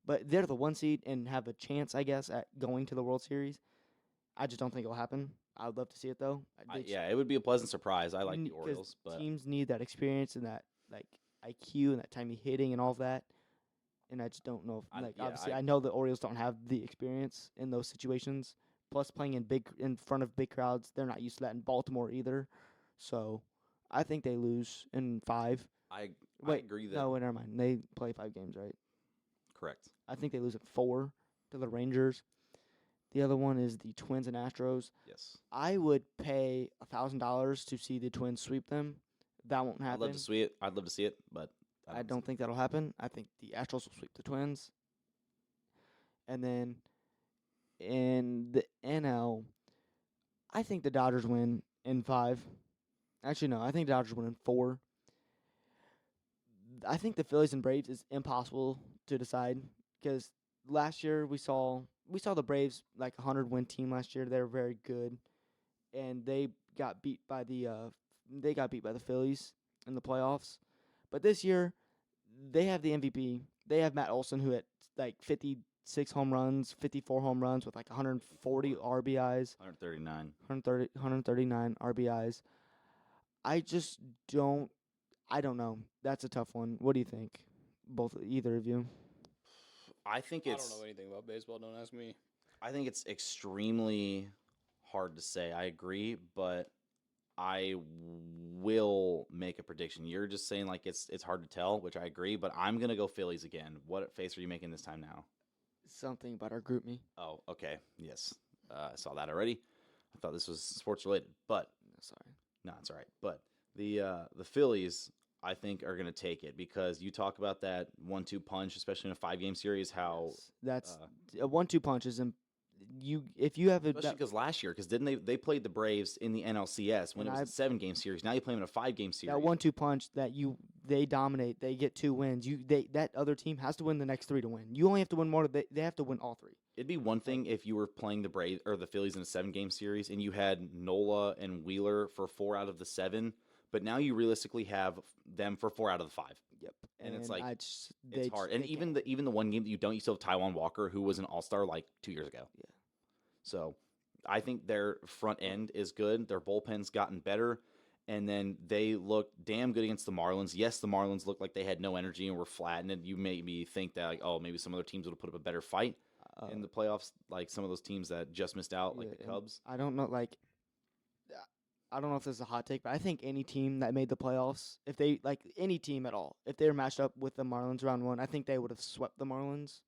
But they're the 1 seed and have a chance, I guess, at going to the World Series. I just don't think it'll happen. I would love to see it though. It would be a pleasant surprise. I like the Orioles, but teams need that experience and that IQ and that timely hitting and all that. And I just don't know if obviously I know the Orioles don't have the experience in those situations. Plus playing in front of big crowds, they're not used to that in Baltimore either. So I think they lose in 5. I agree that no, never mind. They play 5 games, right? Correct. I think they lose at 4 to the Rangers. The other one is the Twins and Astros. Yes. I would pay $1,000 to see the Twins sweep them. That won't happen. I'd love to see it, but I don't think that'll happen. I think the Astros will sweep the Twins. And then in the NL, I think the Dodgers win in 5. Actually, no, I think the Dodgers win in 4. I think the Phillies and Braves is impossible to decide because last year we saw the Braves 100-win team last year. They were very good, and they got beat by the Phillies in the playoffs. But this year, they have the MVP. They have Matt Olson, who had 56 home runs, 54 home runs with 140 RBIs. 139 RBIs. I don't know. That's a tough one. What do you think? Either of you? I think I don't know anything about baseball. Don't ask me. I think it's extremely hard to say. I agree, but I will make a prediction. You're just saying it's hard to tell, which I agree, but I'm gonna go Phillies again. What face are you making this time now? Something about our group me. Oh, okay. Yes. I saw that already. I thought this was sports related, but Sorry. no, it's all right. But the Phillies, I think, are going to take it because you talk about that 1-2 punch, especially in a 5-game series. How that's a 1-2 punch is if you have especially because last year, because didn't they played the Braves in the NLCS when it was a 7-game series. Now you play them in a 5-game series. That 1-2 punch they dominate. They get 2 wins. That other team has to win the next 3 to win. You only have to win more. They have to win all 3. It'd be one thing if you were playing the Braves or the Phillies in a 7-game series and you had Nola and Wheeler for 4 out of the 7. But now you realistically have them for 4 out of the 5. Yep, and it's it's hard. And even the one game that you don't, you still have Taijuan Walker, who was an All-Star 2 years ago. Yeah. So I think their front end is good. Their bullpen's gotten better, and then they look damn good against the Marlins. Yes, the Marlins looked like they had no energy and were flat, and you maybe think that maybe some other teams would have put up a better fight in the playoffs, like some of those teams that just missed out, like the Cubs. I don't know, I don't know if this is a hot take, but I think any team that made the playoffs, if they any team at all, if they were matched up with the Marlins round 1, I think they would have swept the Marlins.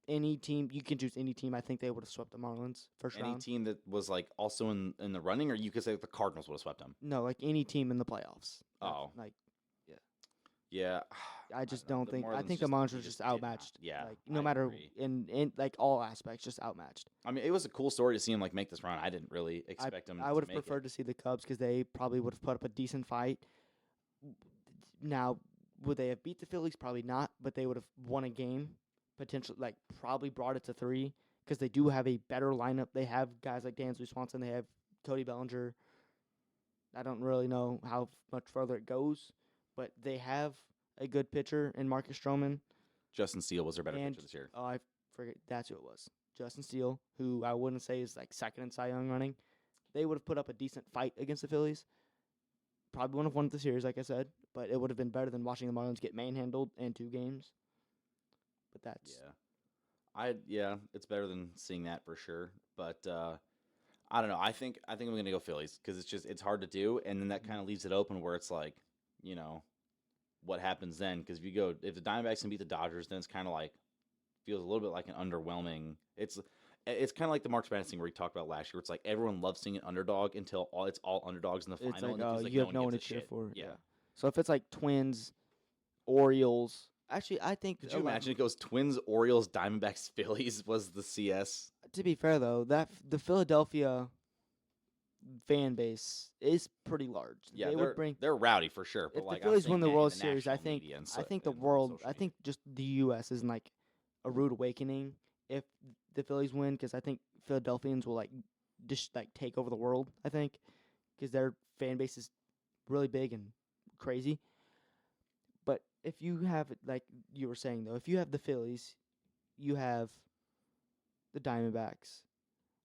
Any team, you can choose any team. I think they would have swept the Marlins first round. Any team that was also in the running, or you could say the Cardinals would have swept them. No, any team in the playoffs. Oh, yeah. Yeah. I just don't think. I think the Marlins were just outmatched. Yeah. No matter in all aspects, just outmatched. I mean, it was a cool story to see him make this run. I didn't really expect them. I would have preferred to see the Cubs because they probably would have put up a decent fight. Now, would they have beat the Phillies? Probably not, but they would have won a game. Potentially, probably brought it to 3 because they do have a better lineup. They have guys like Dansby Swanson. They have Cody Bellinger. I don't really know how much further it goes, but they have a good pitcher in Marcus Stroman. Justin Steele was their better pitcher this year. Oh, I forget. That's who it was. Justin Steele, who I wouldn't say is second in Cy Young running. They would have put up a decent fight against the Phillies. Probably wouldn't have won the series, like I said, but it would have been better than watching the Marlins get manhandled in 2 games. But that's it's better than seeing that for sure. But I don't know. I think I'm gonna go Phillies because it's hard to do, and then that kind of leaves it open where it's what happens then? Because if the Diamondbacks can beat the Dodgers, then it's kind of feels a little bit like an underwhelming. it's kind of like the March Madness thing where we talked about last year. Where it's like everyone loves seeing an underdog until it's all underdogs in the final. It's like, and it oh, feels like you have one no one to gives a cheer shit. for. Yeah. So if it's like Twins, Orioles, actually, I think. Could you imagine it goes Twins, Orioles, Diamondbacks, Phillies was the CS? To be fair though, the Philadelphia fan base is pretty large. Yeah, they would bring. they're rowdy for sure. But If like the Phillies I'm win the saying, World in Series, I national think media and I think the and world, social I media. think just the U.S. is in like a rude awakening if the Phillies win, because I think Philadelphians will like just like take over the world. I think because their fan base is really big and crazy. But if you have, like you were saying though, if you have the Phillies, you have the Diamondbacks.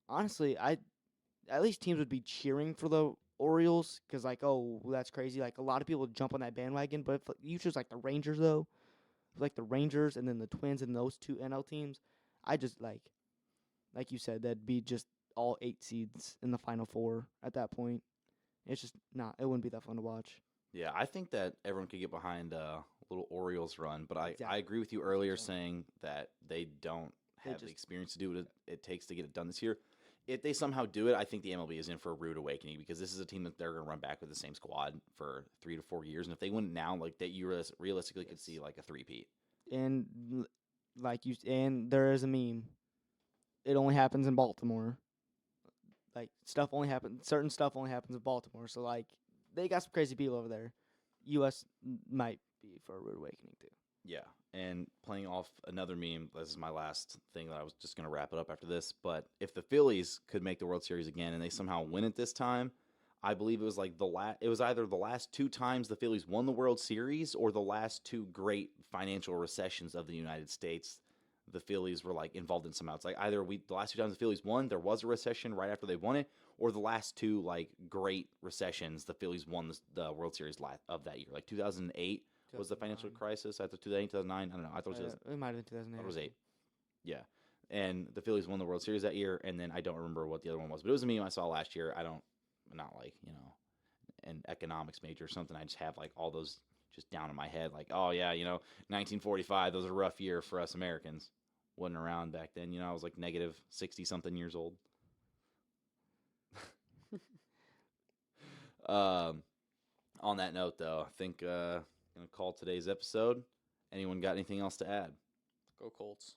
Honestly, at least teams would be cheering for the Orioles because, like, oh, that's crazy. Like, a lot of people would jump on that bandwagon. But if you choose, like, the Rangers, though, like the Rangers and then the Twins and those two NL teams, I just, like you said, that'd be just all 8 seeds in the Final Four at that point. It's just not, it wouldn't be that fun to watch. Yeah, I think that everyone could get behind a little Orioles run, but I Exactly. agree with you earlier 100%. saying that they don't They have the just- experience to do what it takes to get it done this year. If they somehow do it, I think the MLB is in for a rude awakening because this is a team that they're going to run back with the same squad for 3 to 4 years, and if they win it now, like that, you realistically could see like a three-peat. And, and there is a meme. It only happens in Baltimore. Like, certain stuff only happens in Baltimore. So, like, they got some crazy people over there. U.S. might be for a rude awakening, too. Yeah, and playing off another meme, this is my last thing that I was just going to wrap it up after this, but if the Phillies could make the World Series again and they somehow win it this time, I believe it was like it was either the last 2 times the Phillies won the World Series or the last 2 great financial recessions of the United States. The Phillies were like involved in somehow. It's like either the last 2 times the Phillies won, there was a recession right after they won it, or the last 2 like great recessions, the Phillies won the World Series of that year. Like 2008 was the financial 2009. crisis after 2008, 2009. I don't know. I thought it was It might have been 2008. it was 8. Yeah. And the Phillies won the World Series that year, and then I don't remember what the other one was, but it was a meme I saw last year. I'm not like, an economics major or something. I just have like all those just down in my head, like, oh yeah, 1945, that was a rough year for us Americans. Wasn't around back then, I was like negative 60 something years old. On that note, though, I think gonna call today's episode. Anyone got anything else to add? Go Colts.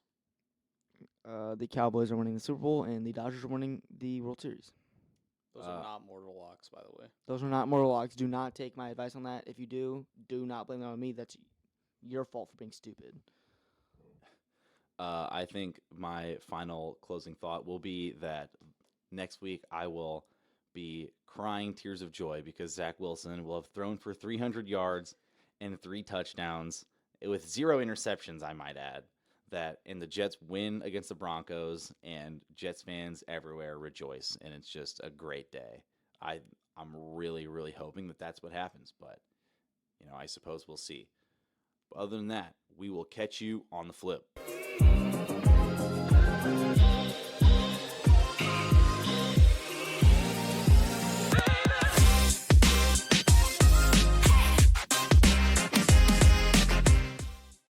The Cowboys are winning the Super Bowl, and the Dodgers are winning the World Series. Those are not mortal locks, by the way. Those are not mortal locks. Do not take my advice on that. If you do not blame that on me. That's your fault for being stupid. I think my final closing thought will be that next week I will be crying tears of joy because Zach Wilson will have thrown for 300 yards and 3 touchdowns with 0 interceptions, I might add. And the Jets win against the Broncos, and Jets fans everywhere rejoice, and it's just a great day. I'm really, really hoping that that's what happens, but I suppose we'll see. But other than that, we will catch you on the flip.